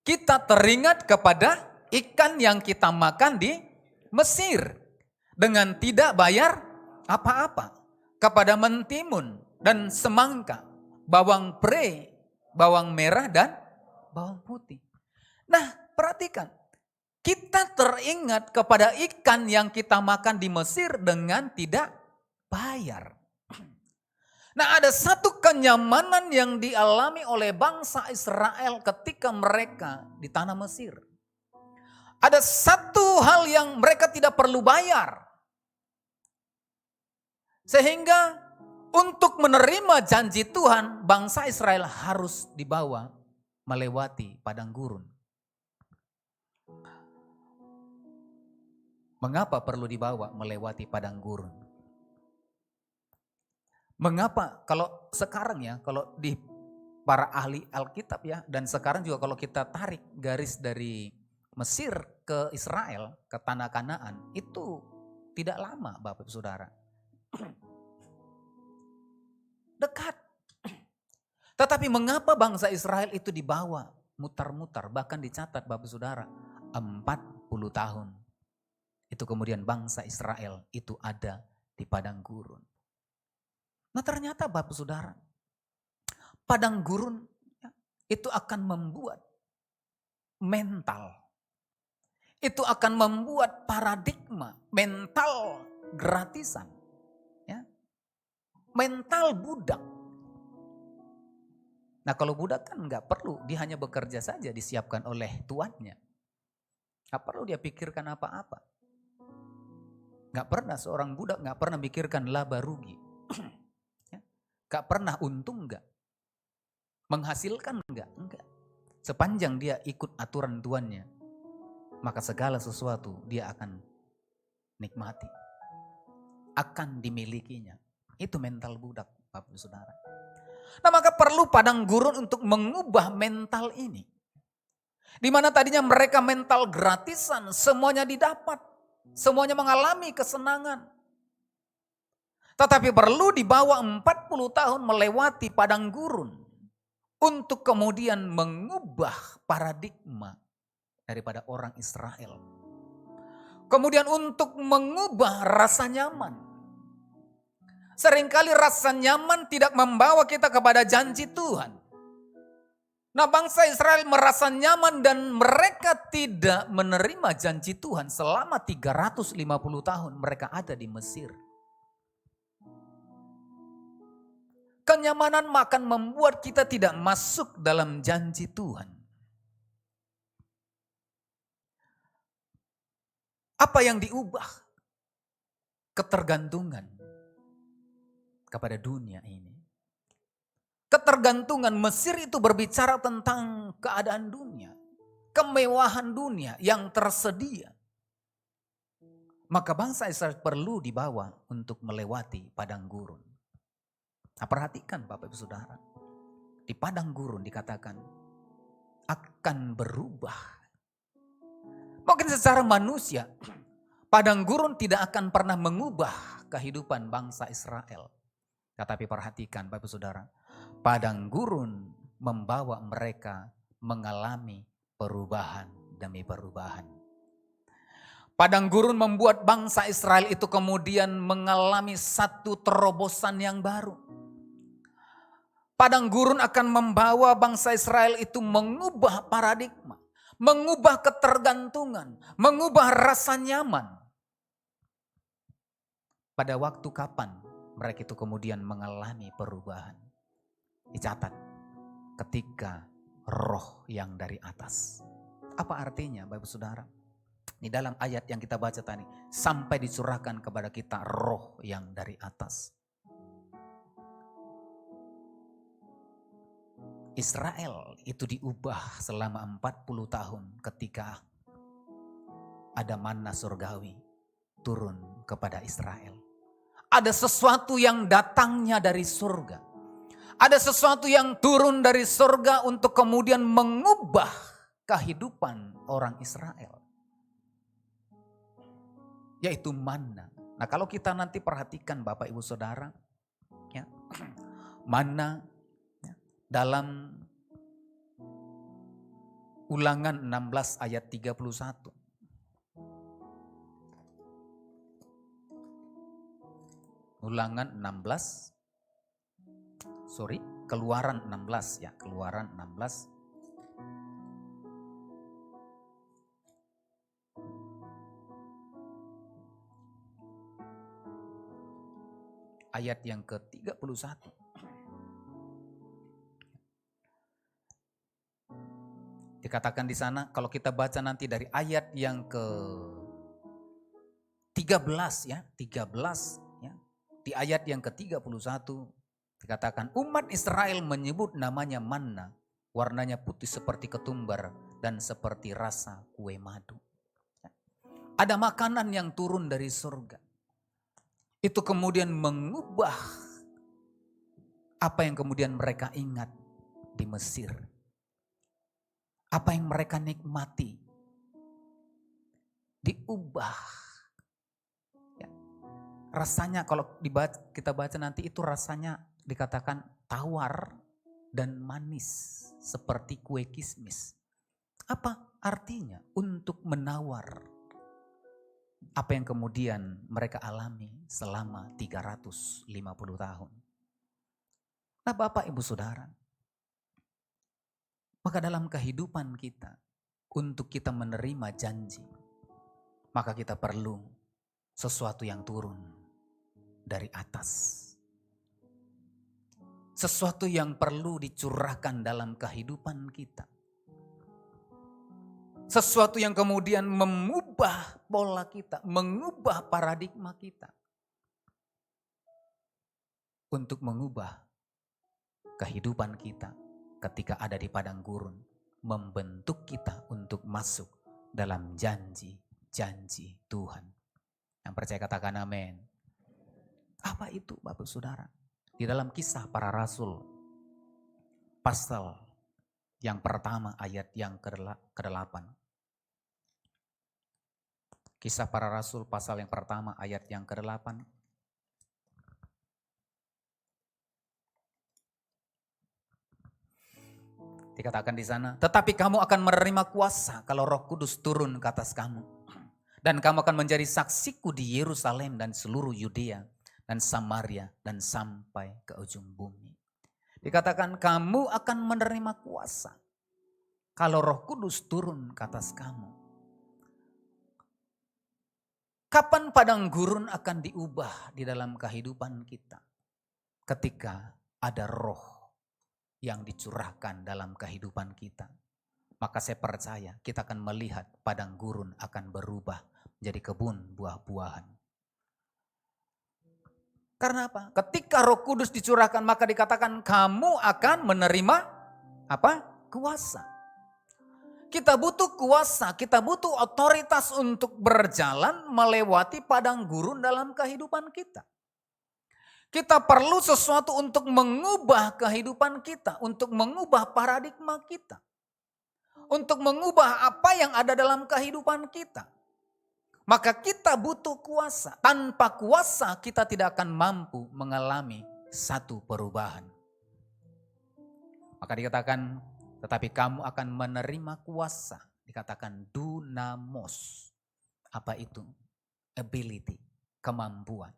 Kita teringat kepada ikan yang kita makan di Mesir dengan tidak bayar apa-apa, kepada mentimun dan semangka, bawang pre, bawang merah dan bawang putih. Nah perhatikan, kita teringat kepada ikan yang kita makan di Mesir dengan tidak bayar. Nah ada satu kenyamanan yang dialami oleh bangsa Israel ketika mereka di tanah Mesir. Ada satu hal yang mereka tidak perlu bayar. Sehingga untuk menerima janji Tuhan, bangsa Israel harus dibawa melewati padang gurun. Mengapa perlu dibawa melewati padang gurun? Mengapa kalau sekarang ya, kalau di para ahli Alkitab ya, dan sekarang juga kalau kita tarik garis dari Mesir ke Israel, ke tanah Kanaan, itu tidak lama Bapak Saudara. Dekat. Tetapi mengapa bangsa Israel itu dibawa mutar-mutar, bahkan dicatat Bapak Saudara 40 tahun. Itu kemudian bangsa Israel itu ada di padang gurun. Nah ternyata Bapak Saudara, padang gurun itu akan membuat mental. Itu akan membuat paradigma mental gratisan. Ya. Mental budak. Nah kalau budak kan nggak perlu, dia hanya bekerja saja disiapkan oleh tuannya. Nggak perlu dia pikirkan apa-apa. Nggak pernah seorang budak nggak pernah mikirkan laba rugi. Gak pernah untung enggak? Menghasilkan enggak? Enggak. Sepanjang dia ikut aturan tuannya, maka segala sesuatu dia akan nikmati. Akan dimilikinya. Itu mental budak, Bapak Saudara. Nah maka perlu padang gurun untuk mengubah mental ini. Di mana tadinya mereka mental gratisan, semuanya didapat. Semuanya mengalami kesenangan. Tetapi perlu dibawa 40 tahun melewati padang gurun untuk kemudian mengubah paradigma daripada orang Israel. Kemudian untuk mengubah rasa nyaman. Seringkali rasa nyaman tidak membawa kita kepada janji Tuhan. Nah bangsa Israel merasa nyaman dan mereka tidak menerima janji Tuhan selama 350 tahun mereka ada di Mesir. Kenyamanan akan membuat kita tidak masuk dalam janji Tuhan. Apa yang diubah? Ketergantungan kepada dunia ini. Ketergantungan Mesir itu berbicara tentang keadaan dunia. Kemewahan dunia yang tersedia. Maka bangsa Israel perlu dibawa untuk melewati padang gurun. Nah, perhatikan Bapak Ibu Saudara. Di padang gurun dikatakan akan berubah. Mungkin secara manusia padang gurun tidak akan pernah mengubah kehidupan bangsa Israel. Tetapi perhatikan Bapak Ibu Saudara. Padang gurun membawa mereka mengalami perubahan demi perubahan. Padang gurun membuat bangsa Israel itu kemudian mengalami satu terobosan yang baru. Padang gurun akan membawa bangsa Israel itu mengubah paradigma, mengubah ketergantungan, mengubah rasa nyaman. Pada waktu kapan mereka itu kemudian mengalami perubahan? Dicatat, ketika roh yang dari atas. Apa artinya Bapak Saudara? Di dalam ayat yang kita baca tadi, sampai dicurahkan kepada kita roh yang dari atas. Israel itu diubah selama 40 tahun ketika ada manna surgawi turun kepada Israel. Ada sesuatu yang datangnya dari surga. Ada sesuatu yang turun dari surga untuk kemudian mengubah kehidupan orang Israel. Yaitu manna. Nah kalau kita nanti perhatikan Bapak Ibu Saudara, ya, manna dalam Ulangan 16 ayat 31. Ulangan 16, Keluaran 16 ya, Keluaran 16. Ayat yang ke-31. Dikatakan di sana kalau kita baca nanti dari ayat yang ke 13 ya, 13 ya. Di ayat yang ke-31 dikatakan umat Israel menyebut namanya manna, warnanya putih seperti ketumbar dan seperti rasa kue madu. Ada makanan yang turun dari surga. Itu kemudian mengubah apa yang kemudian mereka ingat di Mesir. Apa yang mereka nikmati diubah. Ya. Rasanya kalau kita baca nanti itu rasanya dikatakan tawar dan manis seperti kue kismis. Apa artinya? Untuk menawar apa yang kemudian mereka alami selama 350 tahun. Nah Bapak Ibu Saudara, maka dalam kehidupan kita, untuk kita menerima janji, maka kita perlu sesuatu yang turun dari atas. Sesuatu yang perlu dicurahkan dalam kehidupan kita. Sesuatu yang kemudian mengubah pola kita, mengubah paradigma kita. Untuk mengubah kehidupan kita. Ketika ada di padang gurun, membentuk kita untuk masuk dalam janji-janji Tuhan. Yang percaya katakan amin. Apa itu Bapak Saudara? Di dalam Kisah Para Rasul, pasal yang pertama ayat yang ke-8. Kisah Para Rasul pasal yang pertama ayat yang ke-8. Dikatakan di sana, tetapi kamu akan menerima kuasa kalau Roh Kudus turun ke atas kamu. Dan kamu akan menjadi saksiku di Yerusalem dan seluruh Yudea dan Samaria dan sampai ke ujung bumi. Dikatakan kamu akan menerima kuasa kalau Roh Kudus turun ke atas kamu. Kapan padang gurun akan diubah di dalam kehidupan kita? Ketika ada roh yang dicurahkan dalam kehidupan kita. Maka saya percaya kita akan melihat padang gurun akan berubah menjadi kebun buah-buahan. Karena apa? Ketika Roh Kudus dicurahkan maka dikatakan kamu akan menerima apa? Kuasa. Kita butuh kuasa, kita butuh otoritas untuk berjalan melewati padang gurun dalam kehidupan kita. Kita perlu sesuatu untuk mengubah kehidupan kita, untuk mengubah paradigma kita. Untuk mengubah apa yang ada dalam kehidupan kita. Maka kita butuh kuasa. Tanpa kuasa kita tidak akan mampu mengalami satu perubahan. Maka dikatakan, tetapi kamu akan menerima kuasa. Dikatakan dunamos. Apa itu? Ability, kemampuan.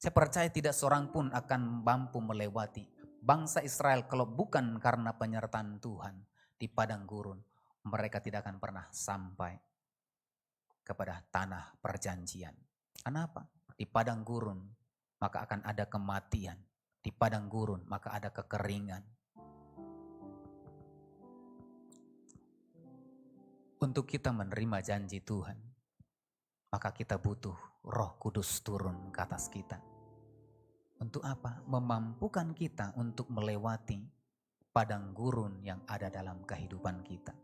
Saya percaya tidak seorang pun akan mampu melewati bangsa Israel kalau bukan karena penyertaan Tuhan di padang gurun. Mereka tidak akan pernah sampai kepada tanah perjanjian. Kenapa? Di padang gurun maka akan ada kematian. Di padang gurun maka ada kekeringan. Untuk kita menerima janji Tuhan, maka kita butuh Roh Kudus turun ke atas kita. Untuk apa? Memampukan kita untuk melewati padang gurun yang ada dalam kehidupan kita.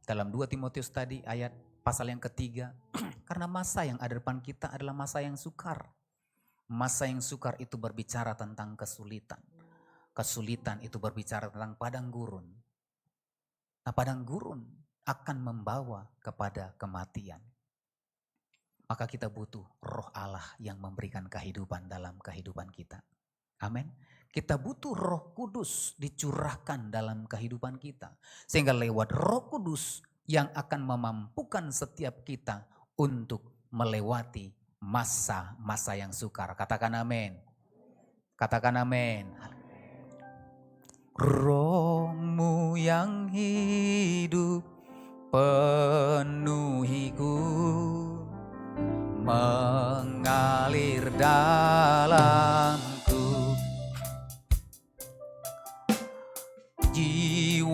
Dalam 2 Timotius tadi ayat pasal yang ketiga, karena masa yang ada depan kita adalah masa yang sukar. Masa yang sukar itu berbicara tentang kesulitan. Kesulitan itu berbicara tentang padang gurun. Nah, padang gurun akan membawa kepada kematian. Maka kita butuh Roh Allah yang memberikan kehidupan dalam kehidupan kita. Amin. Kita butuh Roh Kudus dicurahkan dalam kehidupan kita. Sehingga lewat Roh Kudus yang akan memampukan setiap kita untuk melewati masa-masa yang sukar. Katakan amin. Katakan amin. Roh-Mu yang hidup penuhiku, mengalir dalamku.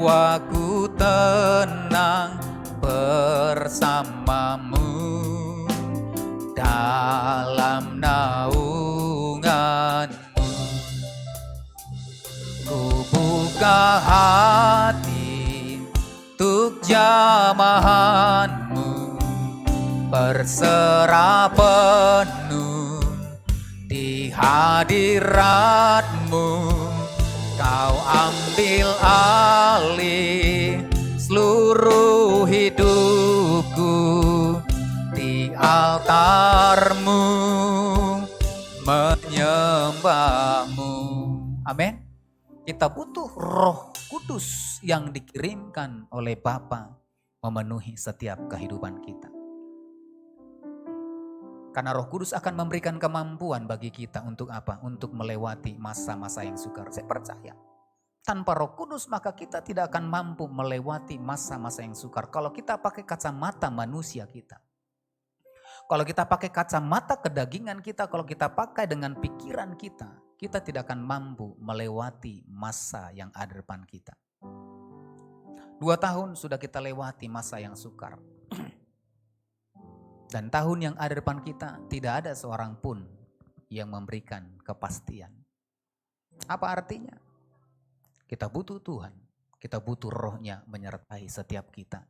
jiwaku tenang bersamamu dalam naunganmu. Ku buka hati untuk jamahanmu, berserah penuh di hadiratmu. Kau ambil alih seluruh hidupku, di altarmu menyembahmu. Amin. Kita butuh Roh Kudus yang dikirimkan oleh Bapa memenuhi setiap kehidupan kita. Karena Roh Kudus akan memberikan kemampuan bagi kita untuk apa? Untuk melewati masa-masa yang sukar. Saya percaya. Tanpa Roh Kudus maka kita tidak akan mampu melewati masa-masa yang sukar. Kalau kita pakai kacamata manusia kita. Kalau kita pakai kacamata kedagingan kita, kalau kita pakai dengan pikiran kita, kita tidak akan mampu melewati masa yang ada di depan kita. 2 tahun sudah kita lewati masa yang sukar. Dan tahun yang ada di depan kita tidak ada seorang pun yang memberikan kepastian. Apa artinya? Kita butuh Tuhan, kita butuh Roh-Nya menyertai setiap kita.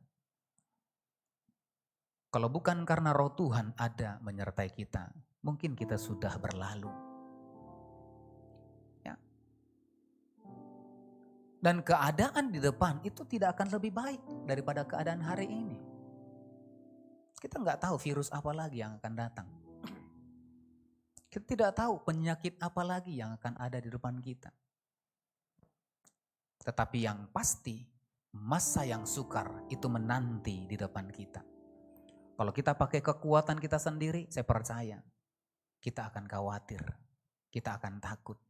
Kalau bukan karena Roh Tuhan ada menyertai kita, mungkin kita sudah berlalu. Ya. Dan keadaan di depan itu tidak akan lebih baik daripada keadaan hari ini. Kita nggak tahu virus apa lagi yang akan datang. Kita tidak tahu penyakit apa lagi yang akan ada di depan kita. Tetapi yang pasti, masa yang sukar itu menanti di depan kita. Kalau kita pakai kekuatan kita sendiri, saya percaya kita akan khawatir, kita akan takut.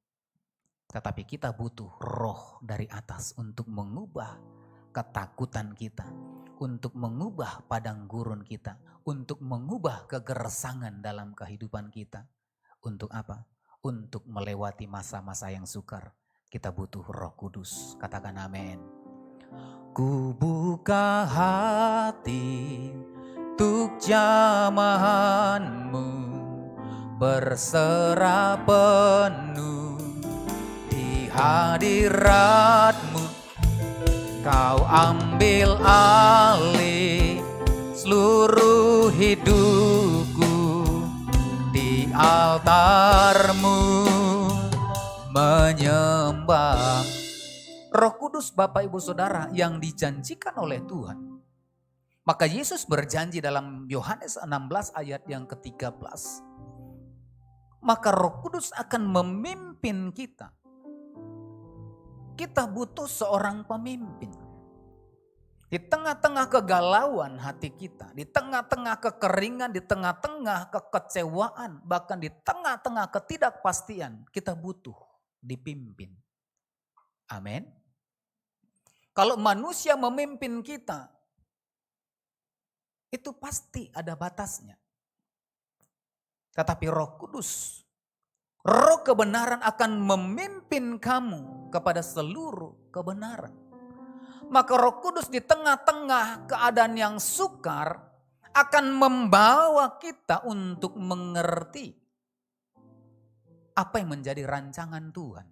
Tetapi kita butuh Roh dari atas untuk mengubah ketakutan kita, untuk mengubah padang gurun kita, untuk mengubah kegersangan dalam kehidupan kita. Untuk apa? Untuk melewati masa-masa yang sukar. Kita butuh Roh Kudus. Katakan amin. Ku buka hati untuk jamahanmu, berserah penuh di hadiratmu. Kau ambil alih seluruh hidupku, di altarmu menyembah. Roh Kudus Bapak Ibu Saudara yang dijanjikan oleh Tuhan. Maka Yesus berjanji dalam Yohanes 16 ayat yang ke-13. Maka Roh Kudus akan memimpin kita. Kita butuh seorang pemimpin. Di tengah-tengah kegalauan hati kita, di tengah-tengah kekeringan, di tengah-tengah kekecewaan, bahkan di tengah-tengah ketidakpastian, kita butuh dipimpin. Amin. Kalau manusia memimpin kita, itu pasti ada batasnya. Tetapi Roh Kudus, Roh kebenaran akan memimpin kamu kepada seluruh kebenaran. Maka Roh Kudus di tengah-tengah keadaan yang sukar akan membawa kita untuk mengerti apa yang menjadi rancangan Tuhan.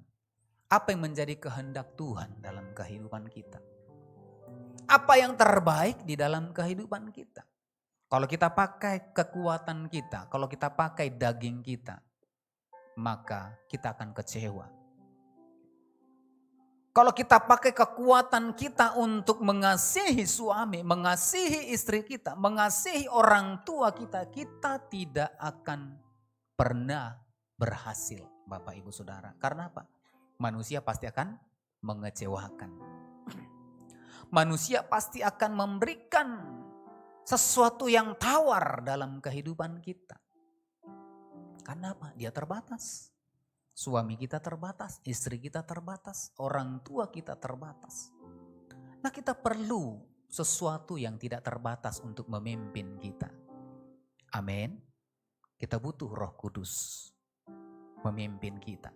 Apa yang menjadi kehendak Tuhan dalam kehidupan kita. Apa yang terbaik di dalam kehidupan kita. Kalau kita pakai kekuatan kita, kalau kita pakai daging kita, maka kita akan kecewa. Kalau kita pakai kekuatan kita untuk mengasihi suami, mengasihi istri kita, mengasihi orang tua kita, kita tidak akan pernah berhasil, Bapak Ibu Saudara. Karena apa? Manusia pasti akan mengecewakan. Manusia pasti akan memberikan sesuatu yang tawar dalam kehidupan kita. Karena apa? Dia terbatas. Suami kita terbatas, istri kita terbatas, orang tua kita terbatas. Nah, kita perlu sesuatu yang tidak terbatas untuk memimpin kita. Amin. Kita butuh Roh Kudus memimpin kita.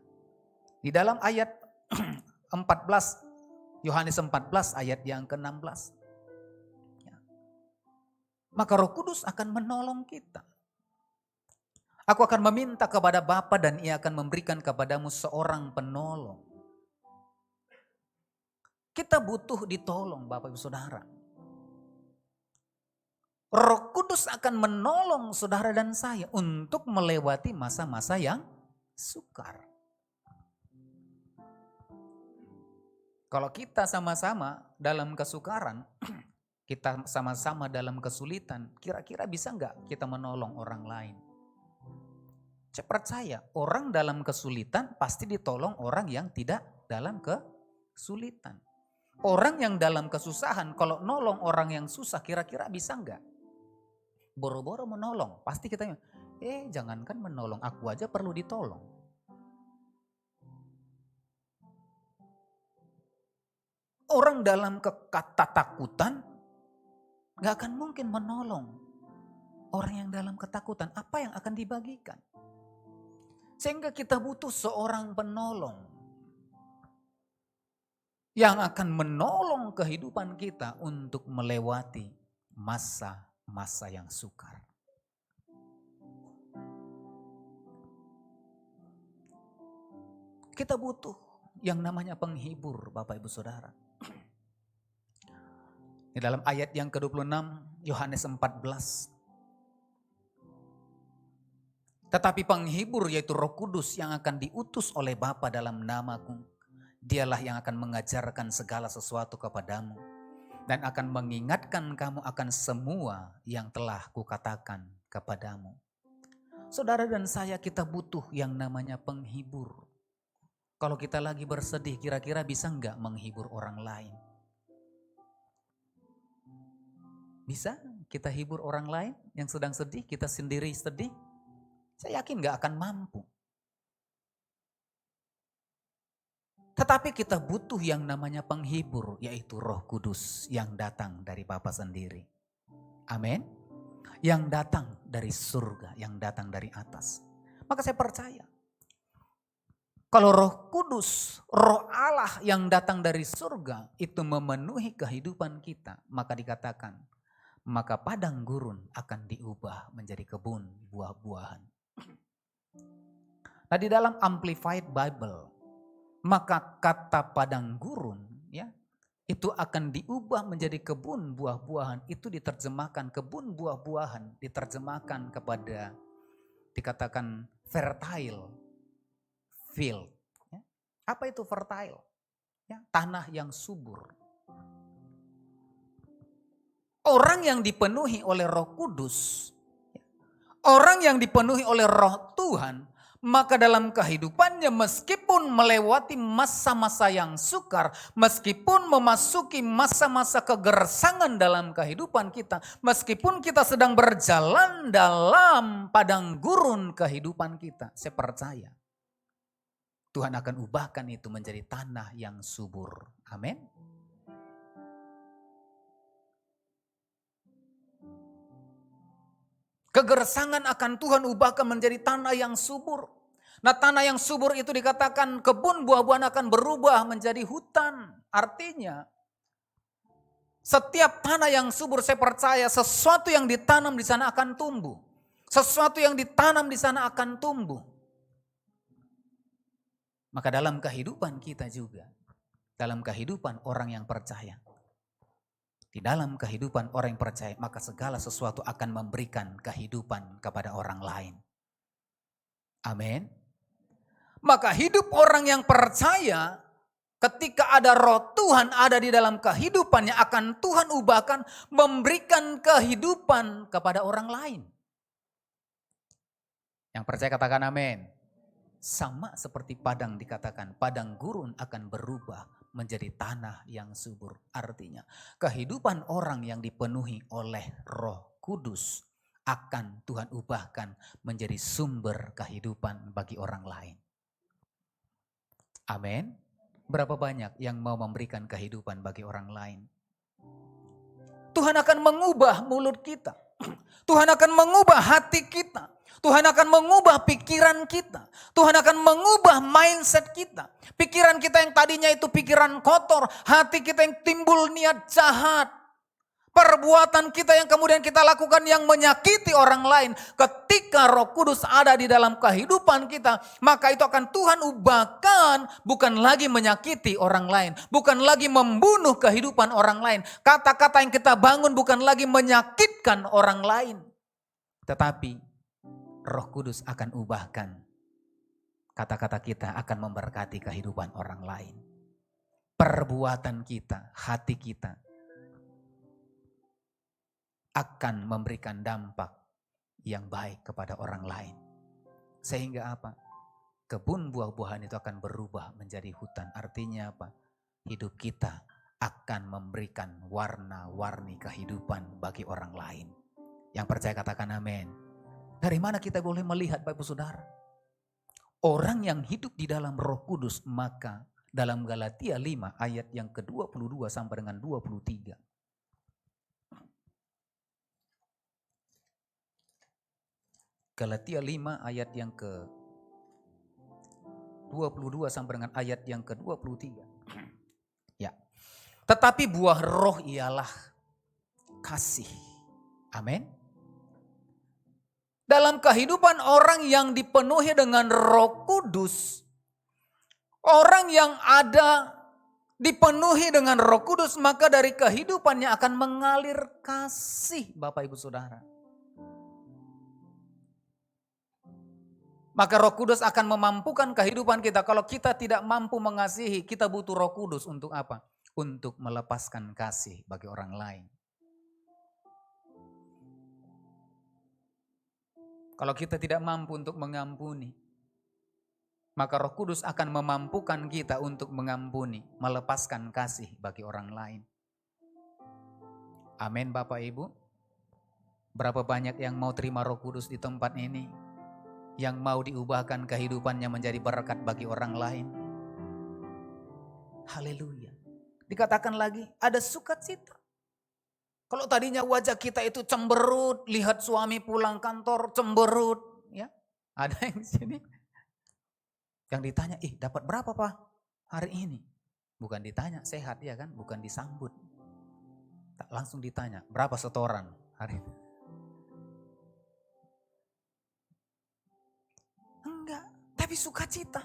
Di dalam ayat 14 Yohanes 14 ayat yang ke-16. Ya. Maka Roh Kudus akan menolong kita. Aku akan meminta kepada Bapa dan Ia akan memberikan kepadamu seorang penolong. Kita butuh ditolong Bapak Ibu Saudara. Roh Kudus akan menolong saudara dan saya untuk melewati masa-masa yang sukar. Kalau kita sama-sama dalam kesukaran, kita sama-sama dalam kesulitan, kira-kira bisa enggak kita menolong orang lain? Saya percaya orang dalam kesulitan pasti ditolong orang yang tidak dalam kesulitan. Orang yang dalam kesusahan kalau nolong orang yang susah kira-kira bisa enggak? Boro-boro menolong, pasti kita jangankan menolong, aku aja perlu ditolong. Orang dalam ketakutan gak akan mungkin menolong orang yang dalam ketakutan. Apa yang akan dibagikan? Sehingga kita butuh seorang penolong yang akan menolong kehidupan kita untuk melewati masa-masa yang sukar. Kita butuh yang namanya penghibur, Bapak Ibu Saudara. Di dalam ayat yang ke-26 Yohanes 14. Tetapi penghibur yaitu Roh Kudus yang akan diutus oleh Bapa dalam namaku. Dialah yang akan mengajarkan segala sesuatu kepadamu dan akan mengingatkan kamu akan semua yang telah kukatakan kepadamu. Saudara dan saya kita butuh yang namanya penghibur. Kalau kita lagi bersedih kira-kira bisa enggak menghibur orang lain? Bisa kita hibur orang lain yang sedang sedih, kita sendiri sedih? Saya yakin gak akan mampu. Tetapi kita butuh yang namanya penghibur, yaitu Roh Kudus yang datang dari Bapa sendiri. Amin. Yang datang dari surga, yang datang dari atas. Maka saya percaya, kalau Roh Kudus, Roh Allah yang datang dari surga itu memenuhi kehidupan kita, maka dikatakan, maka padang gurun akan diubah menjadi kebun buah-buahan. Nah di dalam Amplified Bible, maka kata padang gurun ya itu akan diubah menjadi kebun buah-buahan. Itu diterjemahkan kebun buah-buahan, diterjemahkan kepada dikatakan fertile field. Ya. Apa itu fertile? Ya, tanah yang subur. Orang yang dipenuhi oleh Roh Kudus, orang yang dipenuhi oleh Roh Tuhan, maka dalam kehidupannya meskipun melewati masa-masa yang sukar, meskipun memasuki masa-masa kegersangan dalam kehidupan kita, meskipun kita sedang berjalan dalam padang gurun kehidupan kita, saya percaya Tuhan akan ubahkan itu menjadi tanah yang subur. Amin. Kegersangan akan Tuhan ubahkan menjadi tanah yang subur. Nah tanah yang subur itu dikatakan kebun buah-buahan akan berubah menjadi hutan. Artinya setiap tanah yang subur saya percaya sesuatu yang ditanam di sana akan tumbuh. Sesuatu yang ditanam di sana akan tumbuh. Maka dalam kehidupan kita juga, dalam kehidupan orang yang percaya, di dalam kehidupan orang yang percaya, maka segala sesuatu akan memberikan kehidupan kepada orang lain. Amin. Maka hidup orang yang percaya, ketika ada Roh Tuhan ada di dalam kehidupannya, akan Tuhan ubahkan memberikan kehidupan kepada orang lain. Yang percaya katakan amin. Sama seperti padang dikatakan, padang gurun akan berubah menjadi tanah yang subur. Artinya kehidupan orang yang dipenuhi oleh Roh Kudus akan Tuhan ubahkan menjadi sumber kehidupan bagi orang lain. Amin. Berapa banyak yang mau memberikan kehidupan bagi orang lain? Tuhan akan mengubah mulut kita. Tuhan akan mengubah hati kita. Tuhan akan mengubah pikiran kita. Tuhan akan mengubah mindset kita. Pikiran kita yang tadinya itu pikiran kotor, hati kita yang timbul niat jahat. Perbuatan kita yang kemudian kita lakukan yang menyakiti orang lain. Ketika Roh Kudus ada di dalam kehidupan kita, maka itu akan Tuhan ubahkan, bukan lagi menyakiti orang lain, bukan lagi membunuh kehidupan orang lain. Kata-kata yang kita bangun bukan lagi menyakitkan orang lain. Tetapi Roh Kudus akan ubahkan. Kata-kata kita akan memberkati kehidupan orang lain. Perbuatan kita, hati kita akan memberikan dampak yang baik kepada orang lain. Sehingga apa? Kebun buah-buahan itu akan berubah menjadi hutan. Artinya apa? Hidup kita akan memberikan warna-warni kehidupan bagi orang lain. Yang percaya katakan amin. Dari mana kita boleh melihat Bapak Saudara? Orang yang hidup di dalam Roh Kudus, maka dalam Galatia 5 ayat yang ke-22 sampai dengan 23. Galatia 5 ayat yang ke-22 sampai dengan ayat yang ke-23. Ya. Tetapi buah roh ialah kasih. Amin. Dalam kehidupan orang yang dipenuhi dengan Roh Kudus, orang yang ada dipenuhi dengan Roh Kudus, maka dari kehidupannya akan mengalir kasih, Bapak Ibu Saudara. Maka Roh Kudus akan memampukan kehidupan kita. Kalau kita tidak mampu mengasihi, kita butuh Roh Kudus untuk apa? Untuk melepaskan kasih bagi orang lain. Kalau kita tidak mampu untuk mengampuni, maka Roh Kudus akan memampukan kita untuk mengampuni, melepaskan kasih bagi orang lain. Amin Bapak Ibu. Berapa banyak yang mau terima Roh Kudus di tempat ini? Yang mau diubahkan kehidupannya menjadi berkat bagi orang lain. Haleluya. Dikatakan lagi ada sukacita. Kalau tadinya wajah kita itu cemberut, lihat suami pulang kantor cemberut, ya. Ada yang di sini yang ditanya, dapat berapa Pak hari ini? Bukan ditanya sehat ya kan, bukan disambut. Tak langsung ditanya, berapa setoran hari ini? Enggak, tapi sukacita.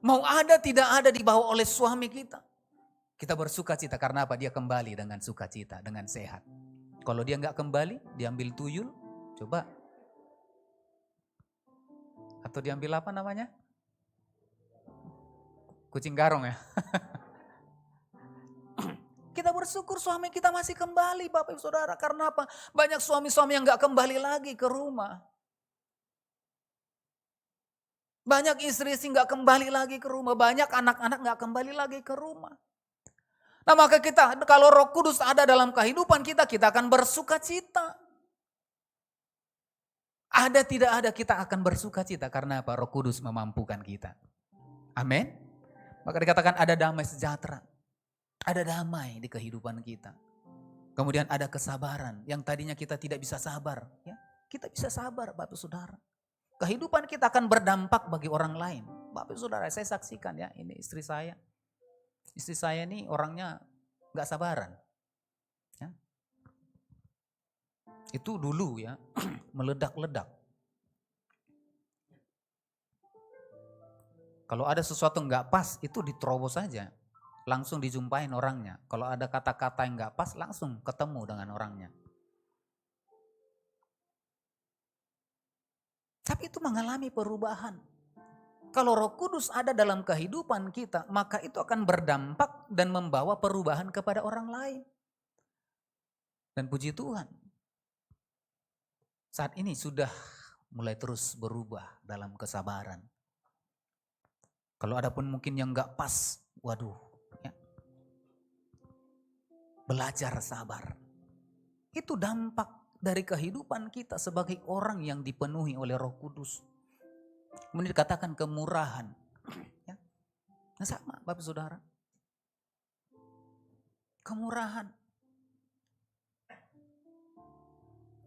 Mau ada tidak ada dibawa oleh suami kita. Kita bersukacita karena apa? Dia kembali dengan sukacita, dengan sehat. Kalau dia enggak kembali, diambil tuyul, coba. Atau diambil apa namanya? Kucing garong ya. Kita bersyukur suami kita masih kembali Bapak Ibu Saudara. Karena apa? Banyak suami-suami yang enggak kembali lagi ke rumah. Banyak istri-istri enggak kembali lagi ke rumah. Banyak anak-anak enggak kembali lagi ke rumah. Nah maka kita, kalau Roh Kudus ada dalam kehidupan kita, kita akan bersukacita. Ada tidak ada kita akan bersukacita karena apa? Roh Kudus memampukan kita. Amin. Maka dikatakan ada damai sejahtera. Ada damai di kehidupan kita. Kemudian ada kesabaran yang tadinya kita tidak bisa sabar. Ya, kita bisa sabar Bapak Saudara. Kehidupan kita akan berdampak bagi orang lain. Bapak Saudara, saya saksikan ya, ini istri saya. Istri saya ini orangnya gak sabaran. Ya. Itu dulu ya, meledak-ledak. Kalau ada sesuatu gak pas, itu diterobos saja. Langsung dijumpain orangnya. Kalau ada kata-kata yang gak pas, langsung ketemu dengan orangnya. Tapi itu mengalami perubahan. Kalau Roh Kudus ada dalam kehidupan kita, maka itu akan berdampak dan membawa perubahan kepada orang lain. Dan puji Tuhan, saat ini sudah mulai terus berubah dalam kesabaran. Kalau ada pun mungkin yang gak pas, waduh, ya. Belajar sabar. Itu dampak dari kehidupan kita sebagai orang yang dipenuhi oleh Roh Kudus. Kemudian dikatakan kemurahan. Ya. Nah sama Bapak Saudara. Kemurahan.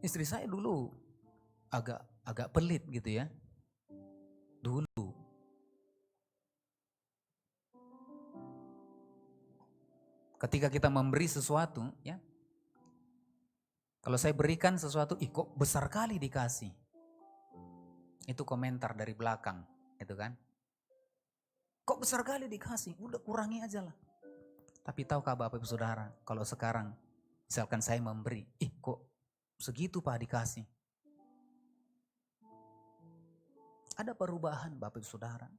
Istri saya dulu agak pelit gitu ya. Dulu. Ketika kita memberi sesuatu, ya, kalau saya berikan sesuatu, ih kok besar kali dikasih. Itu komentar dari belakang, itu kan. Kok besar kali dikasih, udah kurangi aja lah. Tapi tahukah Bapak Ibu Saudara, kalau sekarang misalkan saya memberi, ih kok segitu Pak dikasih. Ada perubahan Bapak Ibu Saudara.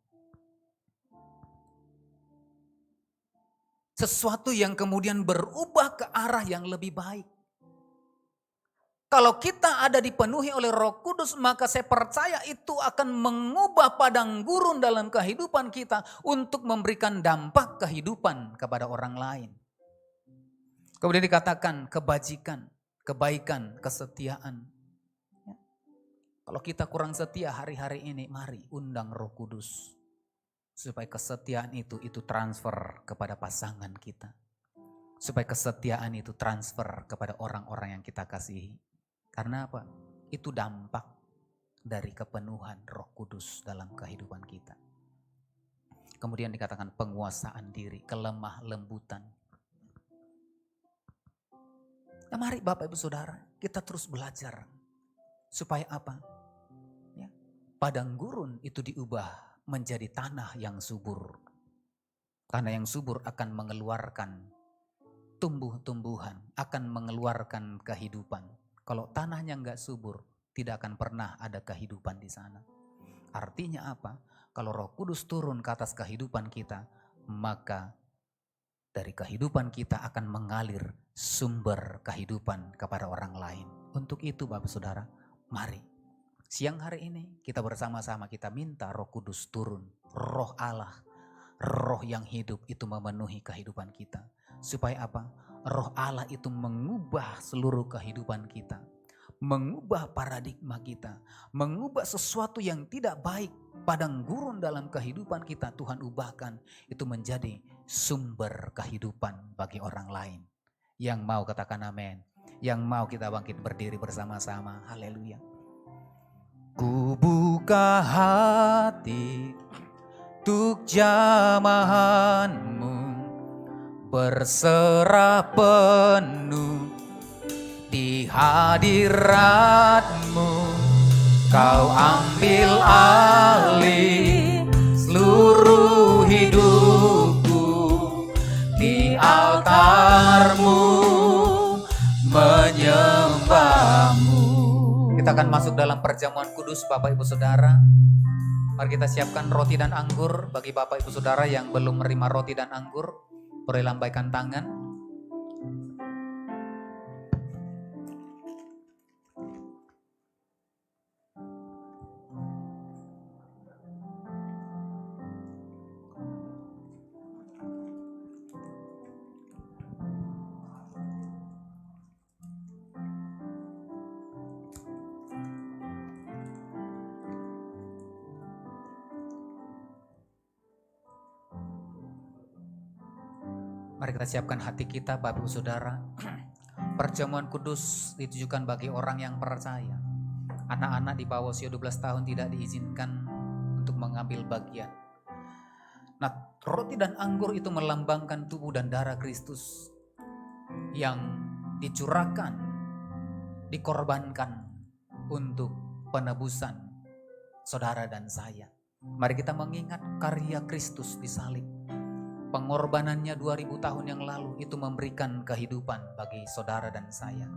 Sesuatu yang kemudian berubah ke arah yang lebih baik. Kalau kita ada dipenuhi oleh Roh Kudus, maka saya percaya itu akan mengubah padang gurun dalam kehidupan kita untuk memberikan dampak kehidupan kepada orang lain. Kemudian dikatakan kebajikan, kebaikan, kesetiaan. Ya. Kalau kita kurang setia hari-hari ini, mari undang Roh Kudus. Supaya kesetiaan itu transfer kepada pasangan kita. Supaya kesetiaan itu transfer kepada orang-orang yang kita kasihi. Karena apa? Itu dampak dari kepenuhan Roh Kudus dalam kehidupan kita. Kemudian dikatakan penguasaan diri, kelemah lembutan. Nah, mari Bapak Ibu Saudara, kita terus belajar. Supaya apa? Ya, padang gurun itu diubah menjadi tanah yang subur. Tanah yang subur akan mengeluarkan tumbuh-tumbuhan, akan mengeluarkan kehidupan. Kalau tanahnya enggak subur, tidak akan pernah ada kehidupan di sana. Artinya apa? Kalau Roh Kudus turun ke atas kehidupan kita, maka dari kehidupan kita akan mengalir sumber kehidupan kepada orang lain. Untuk itu Bapak Saudara, mari siang hari ini kita bersama-sama kita minta Roh Kudus turun. Roh Allah, roh yang hidup itu memenuhi kehidupan kita. Supaya apa? Roh Allah itu mengubah seluruh kehidupan kita. Mengubah paradigma kita. Mengubah sesuatu yang tidak baik. Padang gurun dalam kehidupan kita Tuhan ubahkan. Itu menjadi sumber kehidupan bagi orang lain. Yang mau katakan amin. Yang mau kita bangkit berdiri bersama-sama. Haleluya. Ku buka hati untuk jamahanmu, berserah penuh di hadiratmu. Kau ambil alih seluruh hidupku, di altarmu menyembahmu. Kita akan masuk dalam perjamuan kudus Bapak Ibu Saudara. Mari kita siapkan roti dan anggur. Bagi Bapak Ibu Saudara yang belum menerima roti dan anggur, boleh lambaikan tangan. Mari kita siapkan hati kita Bapak Ibu Saudara. Perjamuan kudus ditujukan bagi orang yang percaya. Anak-anak di bawah usia 12 tahun tidak diizinkan untuk mengambil bagian. Nah, roti dan anggur itu melambangkan tubuh dan darah Kristus yang dicurahkan, dikorbankan untuk penebusan saudara dan saya. Mari kita mengingat karya Kristus di salib. Pengorbanannya 2000 tahun yang lalu itu memberikan kehidupan bagi saudara dan saya.